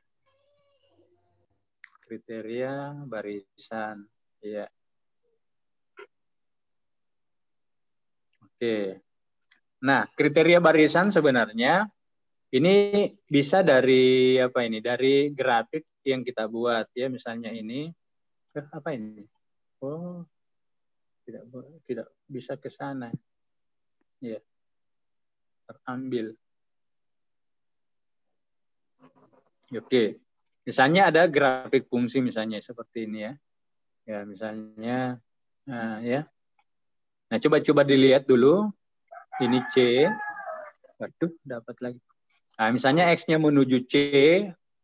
barisan ya. Oke. Nah, kriteria barisan sebenarnya ini bisa dari apa ini? Dari grafik yang kita buat ya, misalnya ini. Apa ini? Oh, tidak bisa ke sana. Ya. Terambil. Oke. Misalnya ada grafik fungsi misalnya seperti ini ya. Ya, misalnya ya. Nah, coba dilihat dulu. Ini C. Waduh, dapat lagi. Nah, misalnya X-nya menuju C,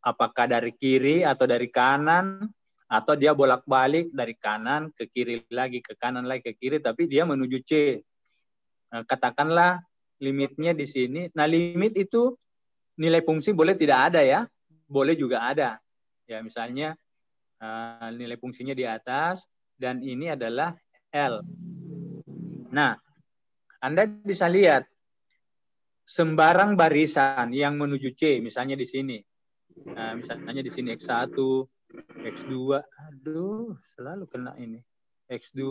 apakah dari kiri atau dari kanan, Atau dia bolak-balik dari kanan ke kiri lagi, ke kanan lagi, ke kiri, tapi dia menuju C. Katakanlah limitnya di sini. Nah, limit itu nilai fungsi boleh tidak ada ya. Boleh juga ada. Ya, misalnya nilai fungsinya di atas, dan ini adalah L. Nah, Anda bisa lihat sembarang barisan yang menuju C, misalnya di sini. Nah, misalnya di sini X1, X2, aduh, selalu kena ini. X2,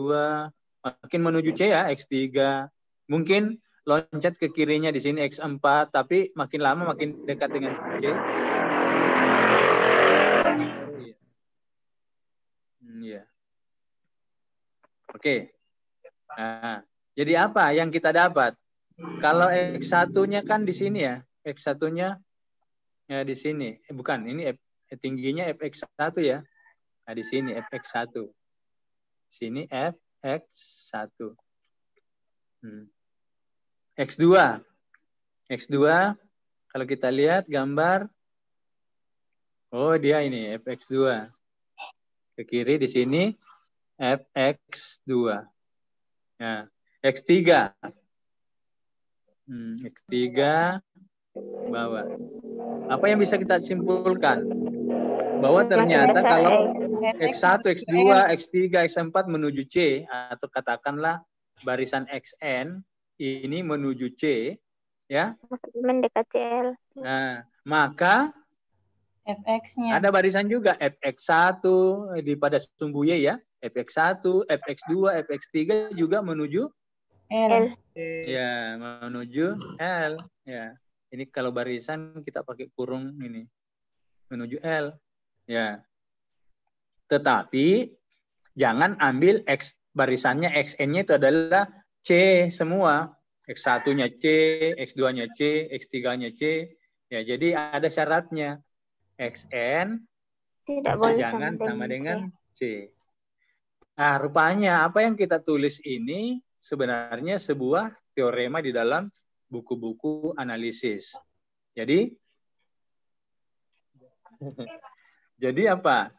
makin menuju C ya, X3. Mungkin loncat ke kirinya di sini X4, tapi makin lama makin dekat dengan C. Iya. Oke. Nah, jadi apa yang kita dapat? Kalau X1-nya kan di sini ya. X1-nya ya di sini. Bukan, ini tingginya fx1 ya. Nah, di sini fx1. Sini fx1. X2. X2 kalau kita lihat gambar, oh dia ini fx2. Ke kiri di sini fx2. Nah, X3. X3 bawah. Apa yang bisa kita simpulkan? Bahwa ternyata kalau X1, X2, X3, X4 menuju C, atau katakanlah barisan XN ini menuju C, ya. Mendekati L. Nah, maka Fx-nya ada barisan juga Fx1 di pada sumbu Y ya. Fx1, Fx2, Fx3 juga menuju L. Ya, menuju L. Ya, ini kalau barisan kita pakai kurung ini menuju L. Ya, tetapi jangan ambil X barisannya XN-nya itu adalah C semua. X1-nya C, X2-nya C, X3-nya C. Ya, jadi ada syaratnya. XN Tidak boleh jangan sama dengan C. Nah, rupanya apa yang kita tulis ini sebenarnya sebuah teorema di dalam buku-buku analisis. Jadi apa?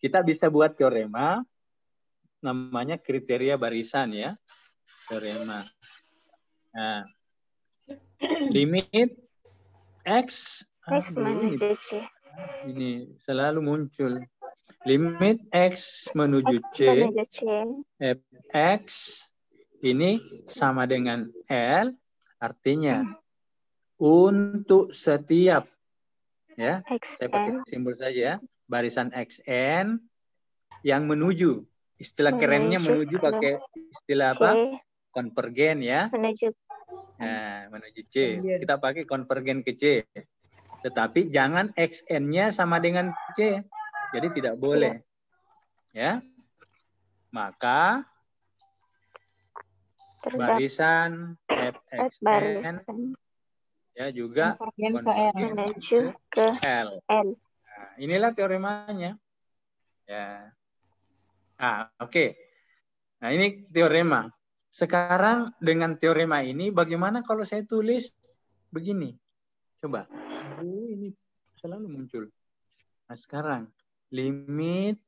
Kita bisa buat teorema namanya kriteria barisan ya. Teorema. Nah, limit X menuju C. ini selalu muncul. Limit X menuju C, Fx ini sama dengan L, artinya untuk setiap, ya, saya pakai simbol saja ya, barisan XN yang menuju, istilah kerennya menuju pakai istilah apa? Konvergen ya. Nah, menuju C. Kita pakai konvergen ke C. Tetapi jangan XN-nya sama dengan C. Jadi tidak boleh. Ya. Maka barisan Fxn ya juga menuju ke L. Nah, inilah teoremanya. Ya. Oke. Nah, ini teorema. Sekarang dengan teorema ini bagaimana kalau saya tulis begini? Coba. Ini selalu muncul. Nah, sekarang limit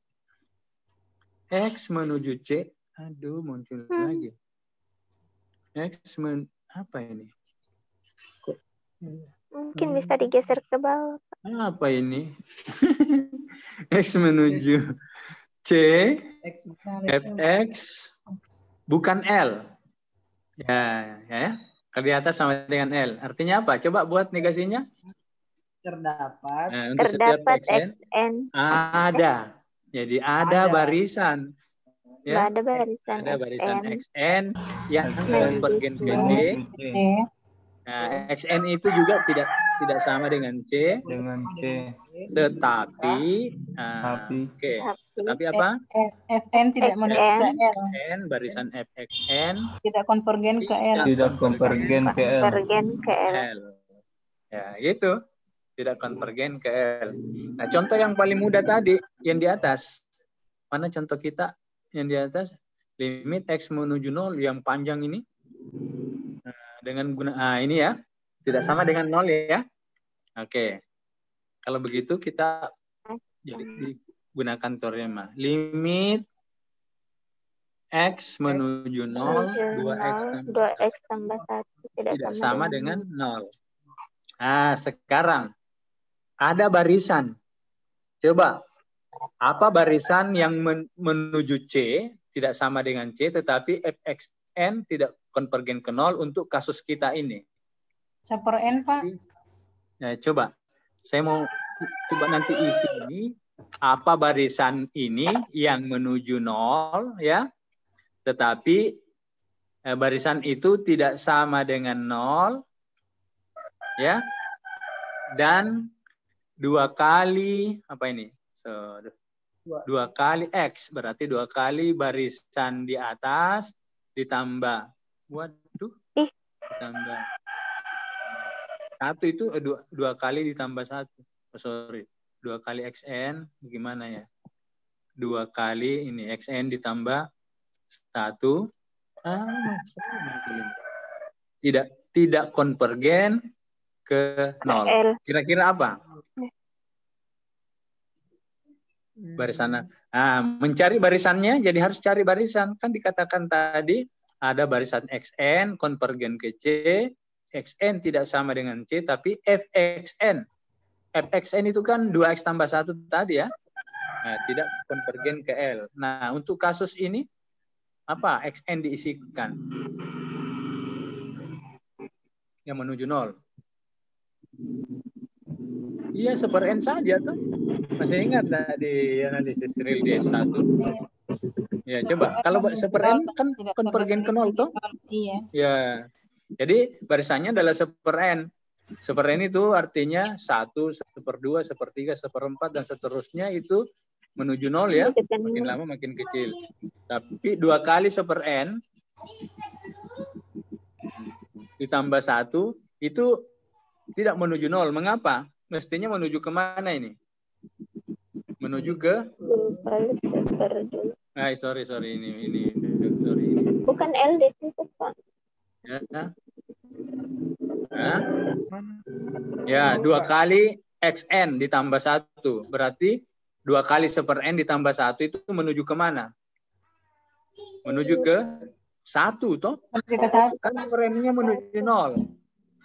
X menuju C. Aduh, muncul lagi. Apa ini? Mungkin bisa digeser ke bawah. Apa ini? X menuju C. Fx bukan L. Ya. Di atas sama dengan L. Artinya apa? Coba buat negasinya. Terdapat XN. Ada. Jadi ada barisan. Ya. Ada barisan XN yang konvergen ke C. Nah, XN itu juga tidak sama dengan C. Tetapi Tetapi apa? Fn tidak menuju ke L. N barisan Fxn Tidak konvergen ke L. Ya, gitu. Tidak konvergen ke L. Nah, contoh yang paling mudah tadi yang di atas. Mana contoh kita yang di atas? Limit X menuju 0 yang panjang ini. Dengan ini ya. Tidak sama dengan 0 ya. Oke. Kalau begitu kita jadi gunakan teorema. Limit X menuju 0, 2X tambah 1 tidak sama dengan 0. Nah, sekarang ada barisan. Coba, apa barisan yang menuju C tidak sama dengan C, tetapi fxn tidak konvergen ke 0 untuk kasus kita ini? Super N, Pak. Nah, coba, saya mau coba nanti isi ini. Apa barisan ini yang menuju 0, ya, tetapi barisan itu tidak sama dengan 0, ya, dan 2 kali, apa ini? 2 kali X, berarti 2 kali barisan di atas ditambah, waduh, ditambah 1 itu 2 kali ditambah 1. Oh, sorry. 2 kali XN, bagaimana ya? 2 kali ini XN ditambah 1. Tidak konvergen ke 0. Kira-kira apa? Barisan. Nah, mencari barisannya, jadi harus cari barisan. Kan dikatakan tadi ada barisan XN konvergen ke C, XN tidak sama dengan C, tapi FXN. FXN itu kan 2X tambah 1 tadi ya. Nah, tidak konvergen ke L. Nah, untuk kasus ini, apa XN diisikan? Yang menuju 0. Iya, super N saja tuh. Masih ingat nggak di analisis real di S1? Ya, coba. Kalau super N kan konvergen ke 0 tuh. Iya. Ya. Jadi barisannya adalah super N. Super N itu artinya 1, 1/2, 1/3, 1/4, dan seterusnya itu menuju 0 ya. Makin lama makin kecil. Tapi 2 kali super N ditambah 1 itu tidak menuju 0. Mengapa? Mestinya menuju ke mana ini? Menuju ke? Sorry ini. Bukan L di situ, Pak. Ya. Ya, 2 kali XN ditambah 1. Berarti 2 kali super N ditambah 1 itu menuju ke mana? Menuju ke 1 toh? Menuju ke 1. Kan super N-nya menuju 0.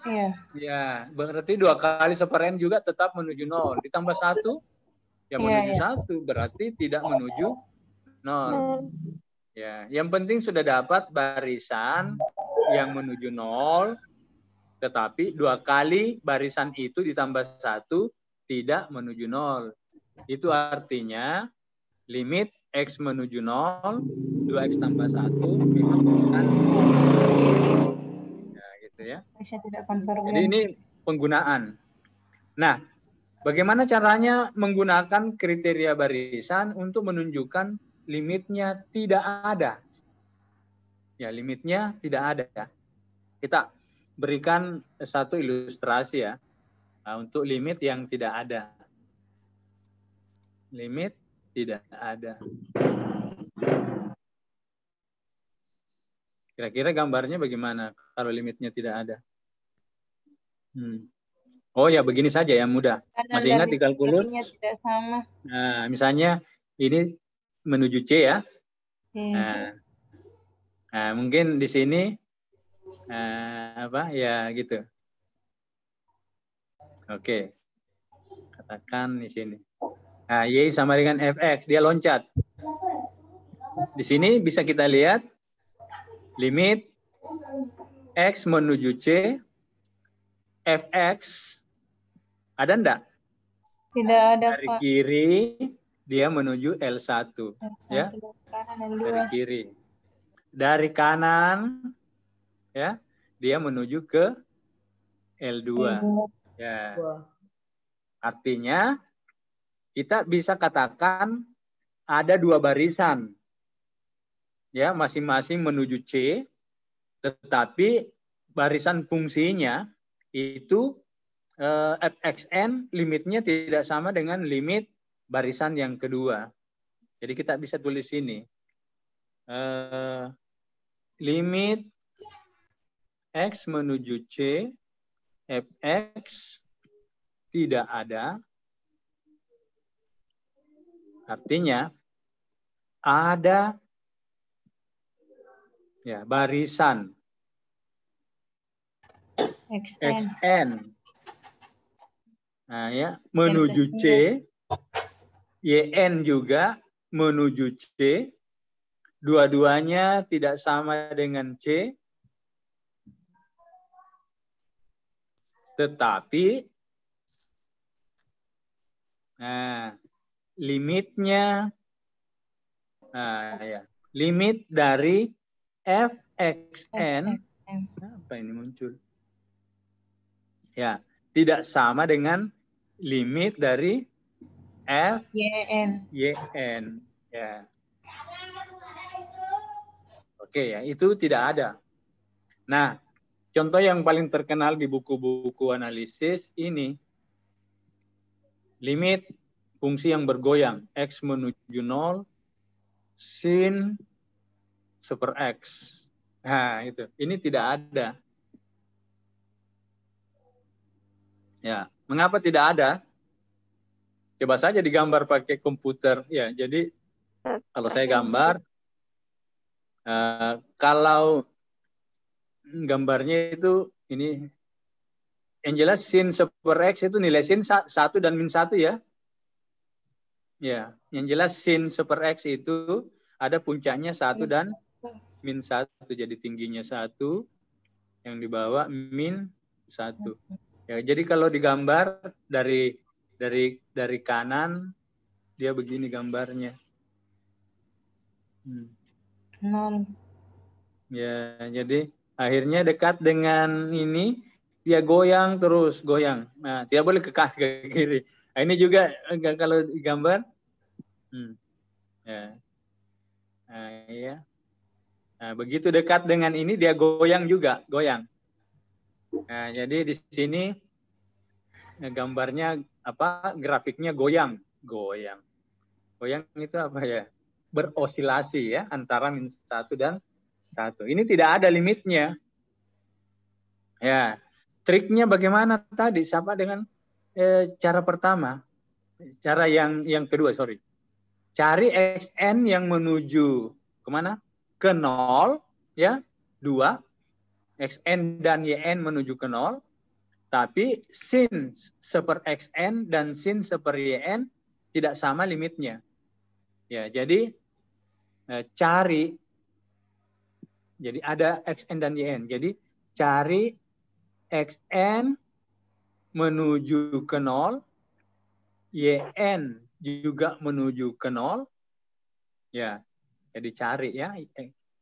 Iya. Ya, berarti 2 kali super N juga tetap menuju 0. Ditambah 1, ya menuju 1. Berarti tidak menuju 0. Ya, yang penting sudah dapat barisan yang menuju 0, tetapi 2 kali barisan itu ditambah 1 tidak menuju 0. Itu artinya limit X menuju 0, 2X tambah 1 memang bukan 0. Ya, gitu ya. Jadi ini penggunaan. Nah, bagaimana caranya menggunakan kriteria barisan untuk menunjukkan limitnya tidak ada? Ya, limitnya tidak ada. Kita berikan satu ilustrasi ya, untuk limit yang tidak ada. Limit tidak ada. Kira-kira gambarnya bagaimana kalau limitnya tidak ada? Oh ya, begini saja ya, mudah. Masih ingat di kalkulus? Tidak sama. Nah, misalnya ini menuju C ya. Nah, mungkin di sini apa ya gitu. Oke. Katakan di sini. Nah, Y sama dengan Fx, dia loncat. Di sini bisa kita lihat limit X menuju C, Fx ada enggak? Tidak ada, dari Pak. Kiri dia menuju L1. Ya. Dari kiri. Dari kanan ya, dia menuju ke L2. Ya. Artinya kita bisa katakan ada 2 barisan. Ya, masing-masing menuju C, tetapi barisan fungsinya itu fxn limitnya tidak sama dengan limit barisan yang kedua. Jadi kita bisa tulis ini. Limit X menuju C, Fx tidak ada. Artinya ada ya barisan XN. Nah, ya, menuju C, YN juga menuju C, dua-duanya tidak sama dengan C, tetapi limitnya, ya, limit dari Fxn, apa ini muncul? Ya, tidak sama dengan limit dari Fyn. Ya. Oke ya, itu tidak ada. Nah, contoh yang paling terkenal di buku-buku analisis ini, limit fungsi yang bergoyang, X menuju 0, sin super X. Nah, itu. Ini tidak ada. Ya, mengapa tidak ada? Coba saja digambar pakai komputer. Ya, jadi kalau saya gambar, kalau gambarnya itu ini, yang jelas sin super X itu nilai sin 1 dan min 1 ya. Ya, yang jelas sin super X itu ada puncaknya 1 dan min 1. Jadi tingginya 1, yang di bawah min 1. Ya, jadi kalau digambar dari kanan, dia begini gambarnya. Ya, jadi akhirnya dekat dengan ini, dia goyang terus, goyang. Nah, tidak boleh ke kiri. Nah, ini juga kalau digambar, ya. Nah, ya. Nah, begitu dekat dengan ini, dia goyang juga, goyang. Nah, jadi di sini gambarnya apa? Grafiknya goyang. Goyang itu apa ya? Berosilasi ya, antara min 1 dan 1. Ini tidak ada limitnya. Ya, triknya bagaimana tadi? Sama dengan cara pertama. Cara yang kedua, sorry. Cari Xn yang menuju kemana? Ke 0, ya. 2. Xn dan Yn menuju ke 0. Tapi sin seper Xn dan sin seper Yn tidak sama limitnya. Ya, jadi cari, jadi ada Xn dan Yn. Jadi cari Xn menuju ke 0, Yn juga menuju ke 0. Ya, jadi cari ya.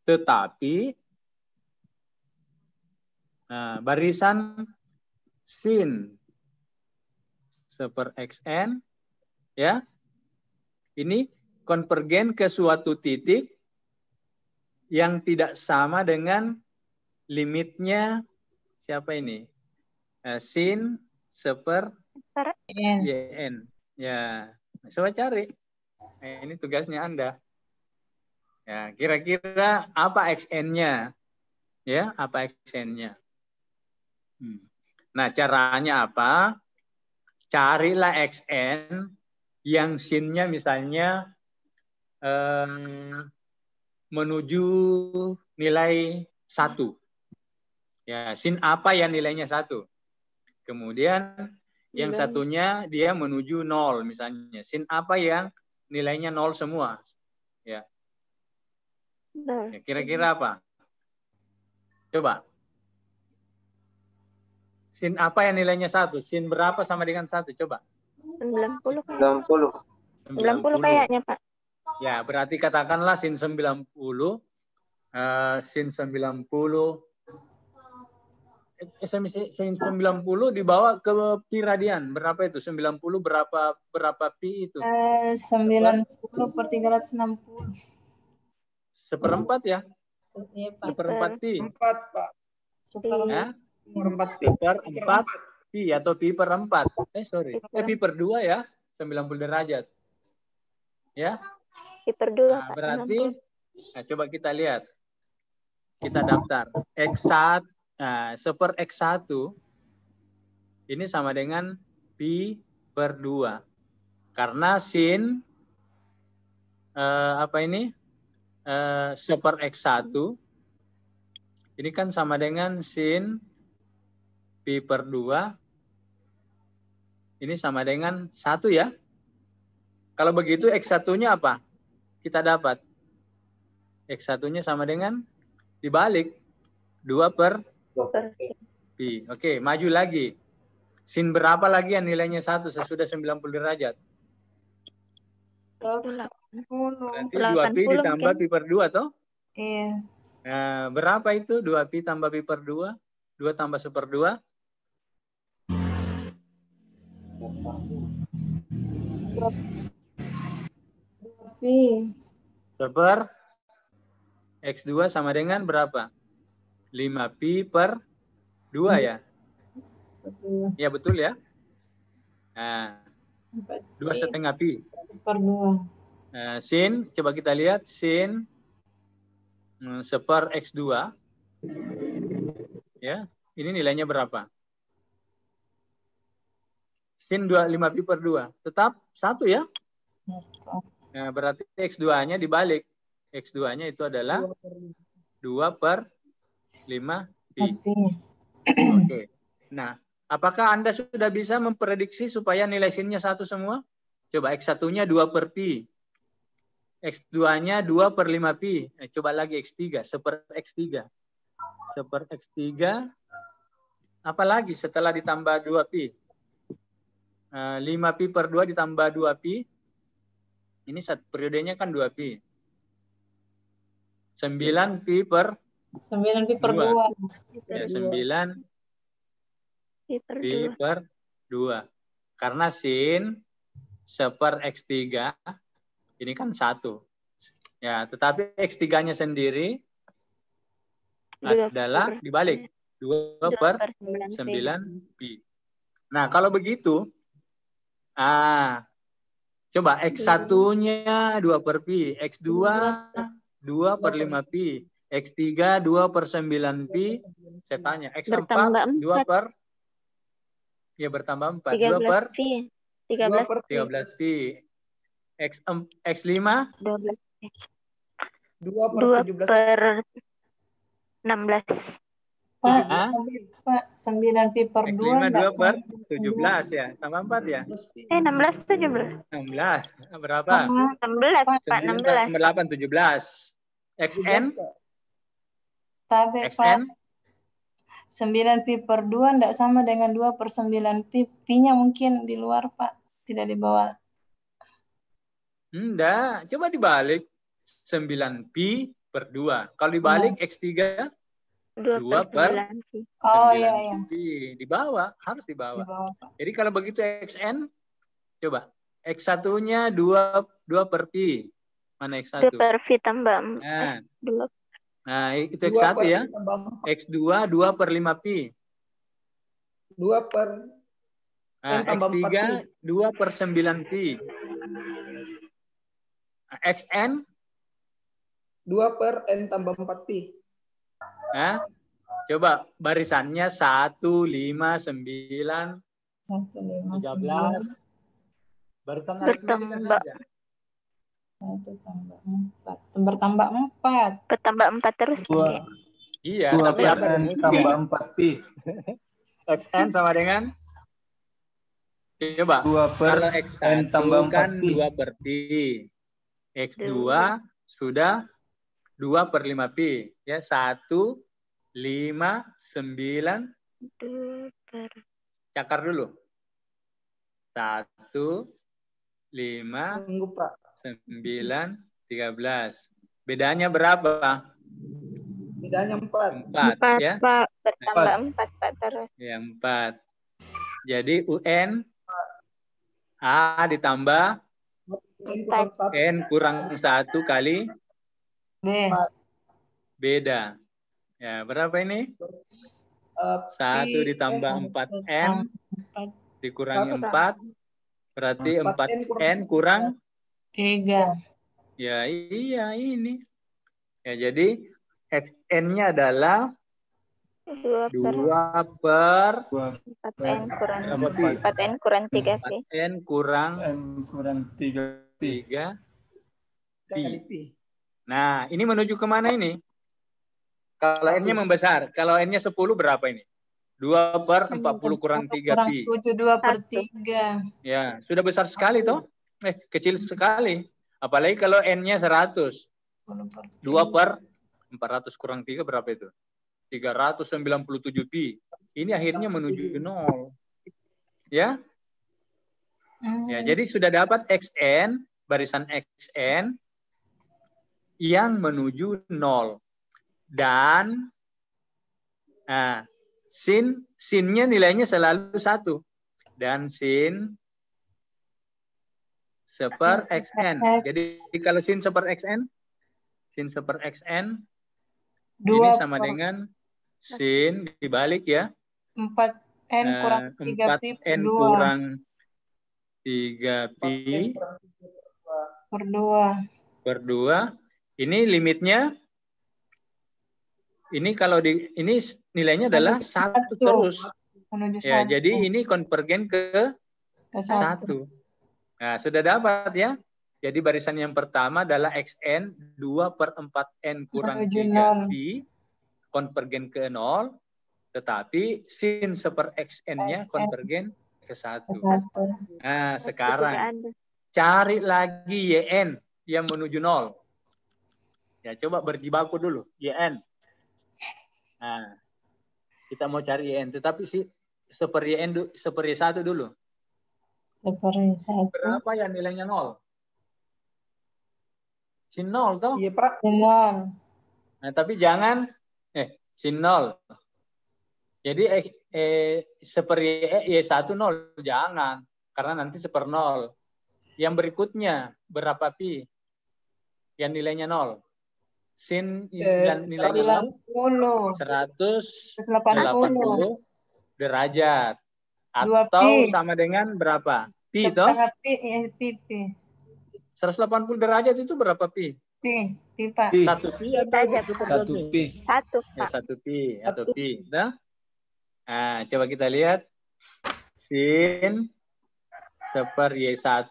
Tetapi barisan sin seper Xn ya, ini konvergen ke suatu titik yang tidak sama dengan limitnya siapa ini? Sin seper Yn. Ya, coba cari. Ini tugasnya Anda. Ya, kira-kira apa Xn-nya? Ya, apa Xn-nya? Nah, caranya apa? Carilah Xn yang sin-nya misalnya menuju nilai 1. Ya, sin apa yang nilainya 1? Kemudian yang satunya dia menuju 0 misalnya. Sin apa yang nilainya 0 semua? Ya. Kira-kira apa? Coba. Sin apa yang nilainya 1? Sin berapa sama dengan 1? Coba. 90. 90 kayaknya, Pak. Ya, berarti katakanlah sin 90. Sin 90. Sin 90 dibawa ke pi radian. Berapa itu? 90 berapa pi itu? 90 per 360. Seperempat ya? Seperempat pi. 4, Pak. Seperempat pi atau pi per 4. Sorry. Pi per 2 ya. 90 derajat. Ya. Pi per 2. Nah, berarti, coba kita lihat. Kita daftar. X1. Nah, seper X1 ini sama dengan pi per 2. Karena sin apa ini? 1/x1. Ini kan sama dengan sin pi per 2. Ini sama dengan 1 ya. Kalau begitu x1-nya apa? Kita dapat. X1-nya sama dengan dibalik 2 per pi. Oke, maju lagi. Sin berapa lagi yang nilainya 1 sesudah 90 derajat? 80. Berarti 2pi ditambah pi per 2 toh? Iya. Nah, berapa itu 2pi tambah pi per 2? 2 tambah 1/2? Pi. Seper X2 sama dengan berapa? 5pi per 2 ya? Ya betul ya? Nah, 2,5 pi. Per 2. Nah, sin, coba kita lihat. Sin seper X2. Ya, ini nilainya berapa? Sin 5pi per 2. Tetap 1 ya? Nah, berarti X2-nya dibalik. X2-nya itu adalah 2 per 5pi. Oke. Nah, apakah Anda sudah bisa memprediksi supaya nilai sinnya 1 semua? Coba X1-nya 2 per pi. X2-nya 2 per 5pi. Coba lagi X3. Seper X3. Seper X3. Apa lagi setelah ditambah 2pi? 5pi per 2 ditambah 2pi. Ini periodenya kan 2pi. 9pi per 9pi per 2. Ya, 9 pi per 2. Karena sin seper X3 ini kan 1. Ya, tetapi X3-nya sendiri adalah dibalik. 2 per 9pi. Nah, kalau begitu, coba X1-nya 2 per pi, X2 2 per 5pi, X3 2 per 9pi. Saya tanya, X4 2 per, ya bertambah 4. 2 per 13pi. X5 12. 2 per 16. Pak, 9pi per 2. X5 2 per 17 ya. Tambah 4 ya. 16, 17. 16. Berapa? 16, Pak. 16. 8, 17. XN? Tapi, XN? Pak, 9pi per 2 enggak sama dengan 2 per 9pi. Pi-nya mungkin di luar, Pak. Tidak di bawah. Enggak. Coba dibalik. 9pi per 2. Kalau dibalik X3? 2 per 9pi. Oh, iya. Di bawah. Harus di bawah. Jadi kalau begitu XN, coba. X1-nya 2 per pi. Mana X1? 2 per pi tambah 4. 2. Nah, itu X1 ya. X2 2 per 5pi. 2 per X3 2 per 9pi. XN 2 per N tambah 4pi. Coba barisannya 1, 5, 9, 13. Barisan bertambah. 1 bertambah 4. Bertambah 4 terus. Iya, 2 tapi per apa? N tambah 4pi. XN sama dengan? Coba. 2 per Kalau N tambah X1 kan 4pi. 2 per pi. X2 sudah 2 per 5pi. Ya, 1, 5, 9. 2 per. Cakar dulu. 1, 5, Tunggu, Pak. 9, 13. Bedanya berapa? Bedanya 4. 4 ya. Pak. Bertambah 4 Pak terus. Ya, 4. Jadi UN A ditambah N kurang 1 kali B. beda. Ya, berapa ini? 1 ditambah 4N dikurangi 4. Berarti 4N kurang 3. Ya, iya ini. Ya, jadi XN-nya adalah 2 per 4N kurang apa, Pi? 4N kurang 3P. 4N kurang N kurang 3pi. 3 Kali Pi. Nah, ini menuju kemana ini? Kalau N-nya membesar. Kalau N-nya 10 berapa ini? 2 per 40 kurang 3 Kurang pi. 7, 2 per 3. Ya, sudah besar sekali toh. Kecil sekali. Apalagi kalau N-nya 100. 2 per 400 kurang 3 berapa itu? 397 pi. Ini akhirnya menuju 0. Ya? Ya, jadi sudah dapat XN, barisan XN yang menuju 0. Dan sin-nya nilainya selalu 1. Dan sin seper XN. Jadi kalau sin seper XN ini sama dengan sin dibalik ya. 4N kurang 3 pi 4N kurang 3 pi per 2. Ini limitnya, ini kalau ini nilainya adalah 1 terus. Ya, jadi ini konvergen ke 1. Nah, sudah dapat ya. Jadi barisan yang pertama adalah XN 2 per 4N kurang 3 pi konvergen ke 0. Tetapi sin seper XN-nya konvergen ke 1. Nah, sekarang cari lagi YN yang menuju 0. Ya, coba berjibaku dulu. YN. Nah, kita mau cari YN. Tetapi seper YN, seper Y1 dulu. Seper Y1. Berapa ya nilainya 0? Sin 0 toh? Iya, Pak. Sin 0. Nah, tapi jangan sin 0. Jadi seper Y1 0 jangan, karena nanti seper 0. Yang berikutnya berapa pi? Yang nilainya 0. Sin dan nilainya 0 180 derajat. Atau sama dengan berapa? Pi toh? 180 derajat itu berapa pi? Pi, Pak. 1 pi atau 1 pi? 1, Pak. 1 pi atau pi. Nah, coba kita lihat. Sin seper Y1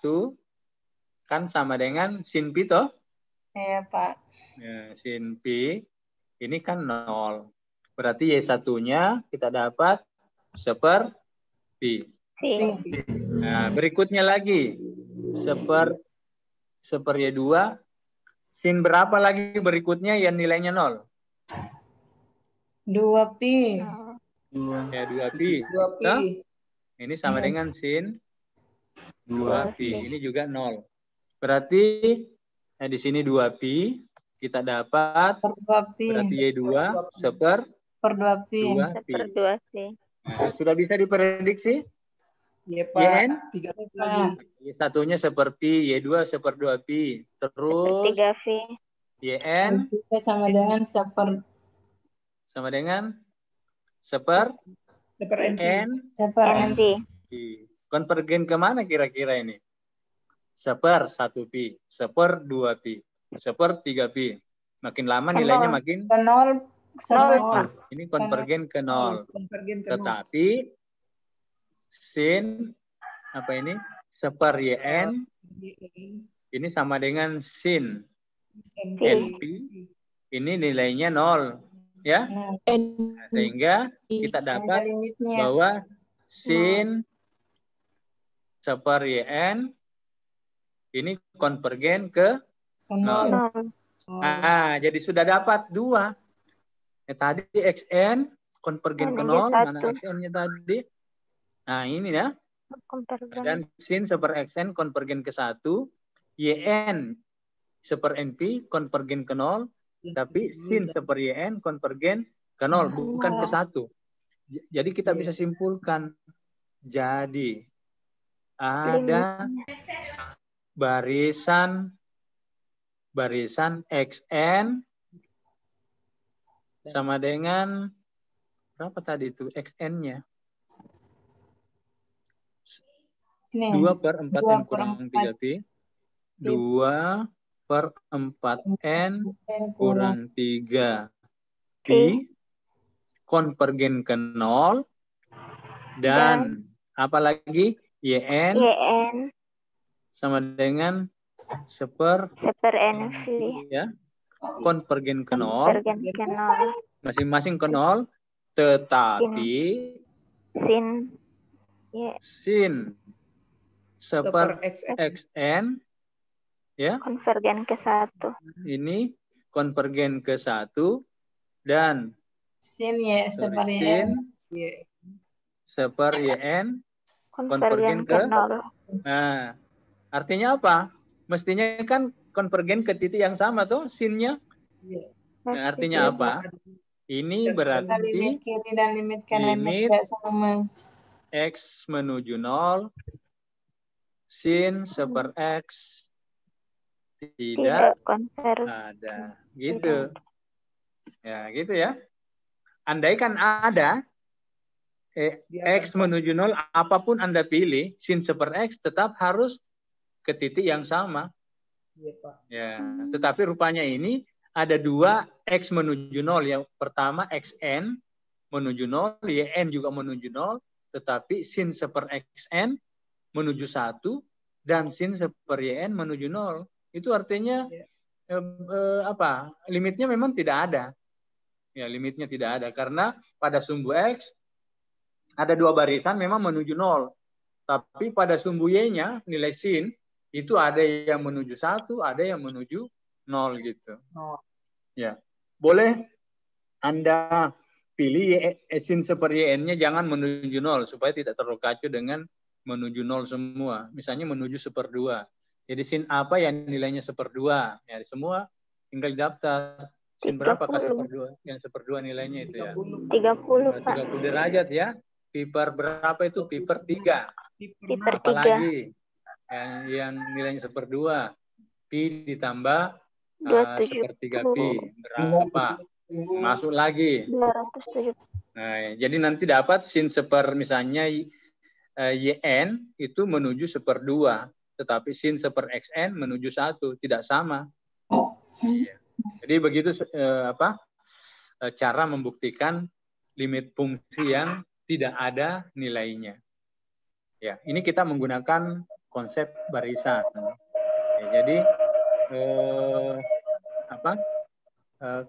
kan sama dengan sin pi toh? Iya, Pak. Ya, sin pi ini kan 0. Berarti Y1-nya kita dapat seper pi. Nah, berikutnya lagi. Seper Y2. Sin berapa lagi berikutnya yang nilainya 0? 2 pi. Ya, 2 pi. Ini sama dengan sin 2 pi. Ini juga 0. Berarti di sini 2 pi. Kita dapat berarti Y2 seper 2 pi. 2 pi. Per 2 pi. Nah, sudah bisa diprediksi? Iya, Pak. YN? 3 pi lagi. Y1-nya seper pi, Y2 seper 2 pi. Terus 3 pi. YN sama dengan seper N. Seper N. Konvergen kemana kira-kira ini? Seper 1 pi, seper 2 pi, seper 3 pi. Makin lama nilainya makin ke 0. Ini konvergen ke 0. Tetapi sin apa ini? Seper YN ini sama dengan sin NP. Ini nilainya 0, ya. Sehingga kita dapat bahwa sin seper YN ini konvergen ke 0. Nah, jadi sudah dapat 2. Tadi XN konvergen ke 0, mana XN-nya tadi? Nah, ini ya. Dan sin seper XN konvergen ke 1, YN seper NP konvergen ke 0, tapi sin seper YN konvergen ke 0, bukan ke 1. Jadi kita bisa simpulkan, jadi ada barisan XN sama dengan berapa tadi itu XN-nya? 2 per 4N kurang 3 pi. 2 per 4N kurang 3 pi. Konvergen ke 0. Dan apalagi YN sama dengan Seper NV. ya, konvergen ke 0, Konvergen ke 0. masing-masing ke 0, tetapi Sin. Ya. sin seper XN. xn, ya, Konvergen ke 1. ini konvergen ke 1, dan Sin Y seper YN. sin Y. seper yn Konvergen ke 0. Nah, artinya apa? Mestinya kan konvergen ke titik yang sama tuh sinnya. Y. Nah, artinya apa? Ini berarti Limit kiri dan limit kanan limit tidak sama. X menuju 0, sin seper X tidak konvergen. ada. Gitu. Ya, gitu ya. Andaikan ada X menuju 0, apapun Anda pilih, sin seper X tetap harus ke titik yang sama. Iya, Pak. Ya, tetapi rupanya ini ada 2 X menuju 0. Yang pertama XN menuju 0, YN juga menuju 0, tetapi sin seper XN menuju 1 dan sin seper YN menuju 0. Itu artinya apa? Limitnya memang tidak ada. Ya, limitnya tidak ada karena pada sumbu X ada 2 barisan memang menuju 0. Tapi pada sumbu Y-nya nilai sin itu ada yang menuju 1, ada yang menuju 0 gitu. Ya. Boleh Anda pilih sin seper YN-nya jangan menuju 0 supaya tidak terlalu kacau dengan menuju 0 semua. Misalnya menuju seperdua. Jadi sin apa yang nilainya seperdua? Ya, semua tinggal daftar. Sin berapakah seperdua? Yang seperdua nilainya itu ya. 30, Pak. 30 derajat ya. Pi per berapa itu? Pi per 3. Pi per 3. Apalagi yang nilainya seperdua. Pi ditambah sepertiga pi. Berapa? Masuk lagi. 270. Nah, jadi nanti dapat sin seper misalnya YN itu menuju seperdua. Tetapi sin seper XN menuju 1. Tidak sama. Iya. Jadi begitu cara membuktikan limit fungsi yang tidak ada nilainya. Ya, ini kita menggunakan konsep barisan. Ya, jadi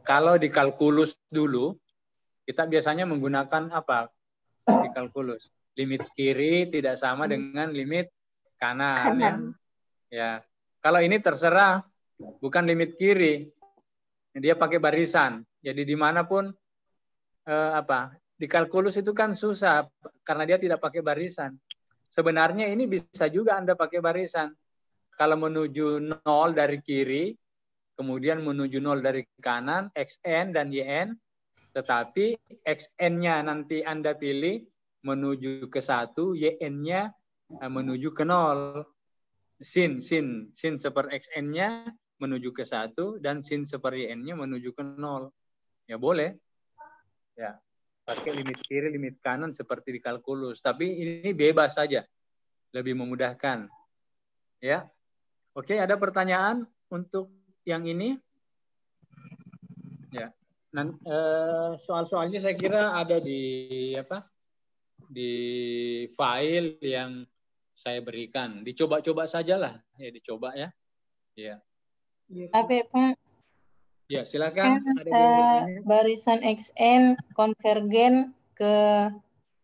kalau di kalkulus dulu kita biasanya menggunakan apa di kalkulus? Limit kiri tidak sama dengan limit kanan. Ya. Kalau ini terserah, bukan limit kiri, dia pakai barisan. Jadi dimanapun di kalkulus itu kan susah karena dia tidak pakai barisan. Sebenarnya ini bisa juga Anda pakai barisan. Kalau menuju 0 dari kiri, kemudian menuju 0 dari kanan, XN dan YN, tetapi XN-nya nanti Anda pilih menuju ke 1, YN-nya menuju ke 0. Sin seper XN-nya menuju ke 1, dan sin seper YN-nya menuju ke 0. Ya boleh. Ya, pakai limit kiri, limit kanan seperti di kalkulus. Tapi ini bebas saja, lebih memudahkan. Ya, oke. Ada pertanyaan untuk yang ini? Ya, soal-soalnya saya kira ada di di file yang saya berikan. Dicoba-coba sajalah, ya dicoba ya. Ya. Tapi Pak. Ya, silakan. Barisan XN konvergen ke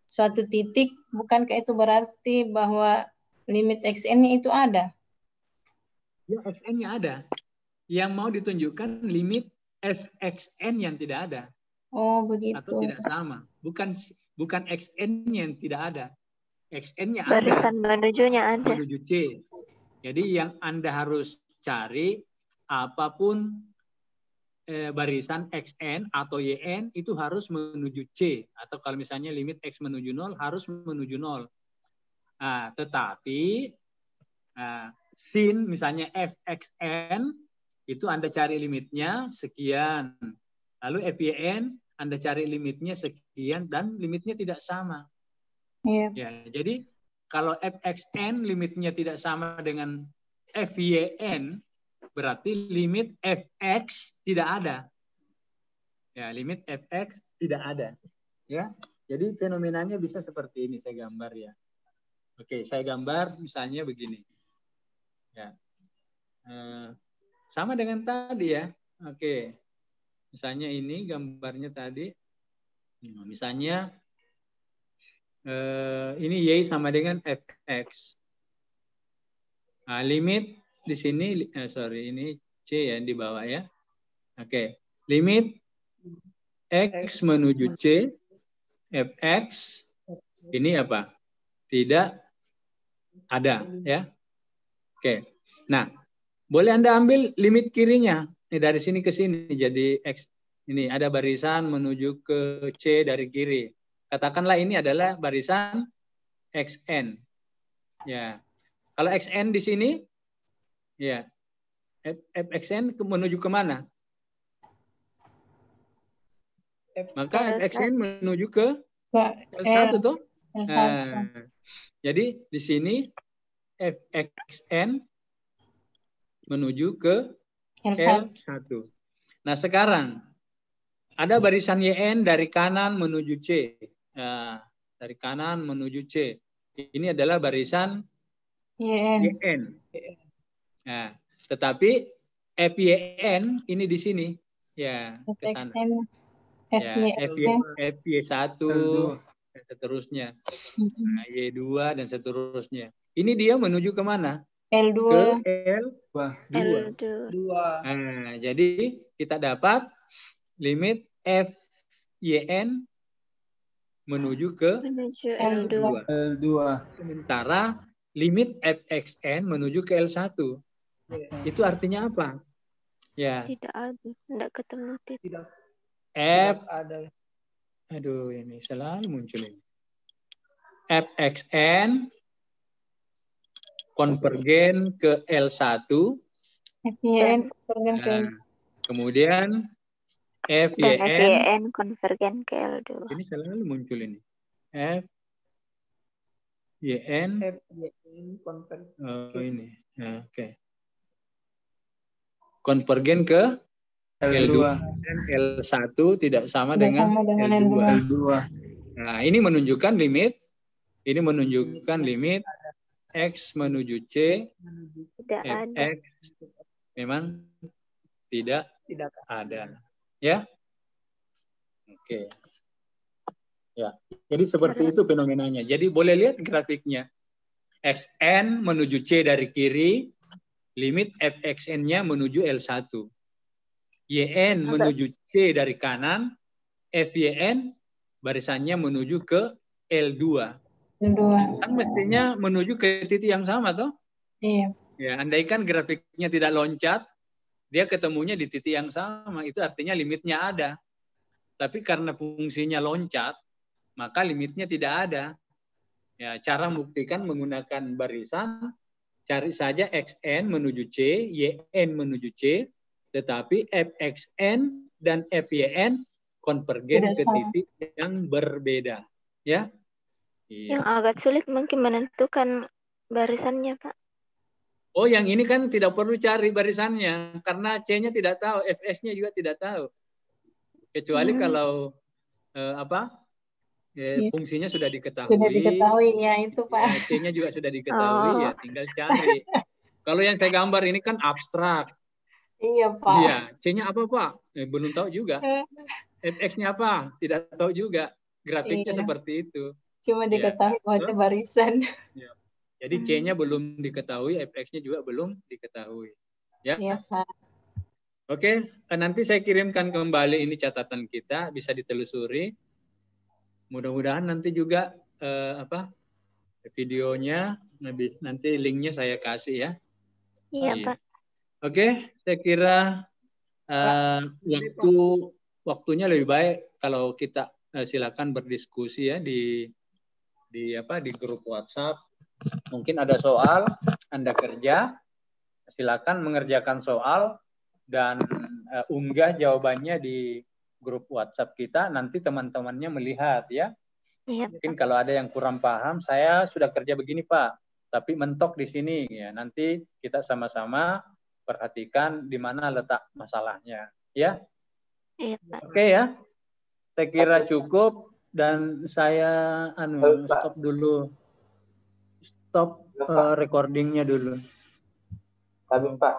suatu titik, bukankah itu berarti bahwa limit XN-nya itu ada? Ya, XN-nya ada. Yang mau ditunjukkan limit Fxn yang tidak ada. Oh, begitu. Atau tidak sama. Bukan Xn yang tidak ada. Xn-nya ada. Barisan menujunya ada. Menuju C. Jadi yang Anda harus cari apapun barisan XN atau YN itu harus menuju C. Atau kalau misalnya limit X menuju 0 harus menuju 0. Nah, tetapi sin misalnya Fxn itu Anda cari limitnya sekian. Lalu FYN Anda cari limitnya sekian dan limitnya tidak sama. Yeah. Ya, jadi kalau Fxn limitnya tidak sama dengan FYN, berarti limit Fx tidak ada. Ya, limit Fx tidak ada. Ya, jadi fenomenanya bisa seperti ini saya gambar ya. Oke, saya gambar misalnya begini. Ya. Sama dengan tadi ya. Oke. Misalnya ini gambarnya tadi. Misalnya ini Y sama dengan fx. Nah, limit di sini, ini C ya di bawah ya. Oke. Limit X menuju C, fx ini apa? Tidak ada ya. Oke. Nah, boleh Anda ambil limit kirinya. Ini dari sini ke sini jadi X. Ini ada barisan menuju ke C dari kiri. Katakanlah ini adalah barisan XN. Ya. Kalau XN di sini ya. fxn menuju ke mana? Maka fxn menuju ke L1 tuh. Nah, jadi di sini fxn menuju ke L1. Nah, sekarang ada barisan YN dari kanan menuju C. Nah, dari kanan menuju C. Ini adalah barisan YN. Nah, tetapi FYN ini di sini. Ya, ke sana. Ya, FY1 dan seterusnya. Nah, Y2 dan seterusnya. Ini dia menuju ke mana? L2. Ke L2. Nah, jadi kita dapat limit FYN menuju ke L2. Sementara limit fxn menuju ke L1. Itu artinya apa? Ya. Tidak ada, tidak ketemu titik. Aduh, ini selalu muncul ini. fxn konvergen ke L1. FYN konvergen ke L2. Kemudian Dan FYN konvergen ke L2. Ini selalu muncul ini. FYN konvergen. ini. Nah, oke. Konvergen ke L2 dan L1 tidak sama dengan L2. Nah, ini menunjukkan limit. Ini menunjukkan limit X menuju C. Fx memang tidak ada. Ya. Oke. Ya. Jadi seperti itu fenomenanya. Jadi boleh lihat grafiknya. Xn menuju C dari kiri, limit fxn-nya menuju L1. Yn menuju C dari kanan, Fyn barisannya menuju ke L2. Kan mestinya menuju ke titik yang sama toh? Iya. Ya, andaikan grafiknya tidak loncat, dia ketemunya di titik yang sama, itu artinya limitnya ada. Tapi karena fungsinya loncat, maka limitnya tidak ada. Ya, cara membuktikan menggunakan barisan, cari saja Xn menuju C, Yn menuju C, tetapi Fxn dan Fyn konvergen ke titik yang berbeda. Ya. Yang agak sulit mungkin menentukan barisannya, Pak. Oh, yang ini kan tidak perlu cari barisannya, karena C-nya tidak tahu, Fs-nya juga tidak tahu. Kecuali kalau fungsinya sudah diketahui. Sudah diketahui, ya itu Pak. C-nya juga sudah diketahui, ya tinggal cari. Kalau yang saya gambar ini kan abstrak. Iya Pak. Iya, C-nya apa Pak? Belum tahu juga. Fx-nya apa? Tidak tahu juga. Grafiknya seperti itu. Cuma diketahui bahwa barisan. Ya. Jadi C-nya belum diketahui, Fx-nya juga belum diketahui. Ya. Iya Pak. Oke, nanti saya kirimkan kembali ini catatan kita, bisa ditelusuri. Mudah-mudahan nanti juga videonya, nanti linknya saya kasih ya. Iya Pak. Oke, saya kira waktunya lebih baik kalau kita silakan berdiskusi ya di grup WhatsApp. Mungkin ada soal, Anda kerja, silakan mengerjakan soal dan unggah jawabannya di grup WhatsApp kita. Nanti teman-temannya melihat ya. Iya, mungkin kalau ada yang kurang paham, saya sudah kerja begini Pak, tapi mentok di sini ya. Nanti kita sama-sama perhatikan di mana letak masalahnya, ya. Iya, Pak. Oke ya. Saya kira cukup dan saya stop dulu. Stop recordingnya dulu. Tapi Pak.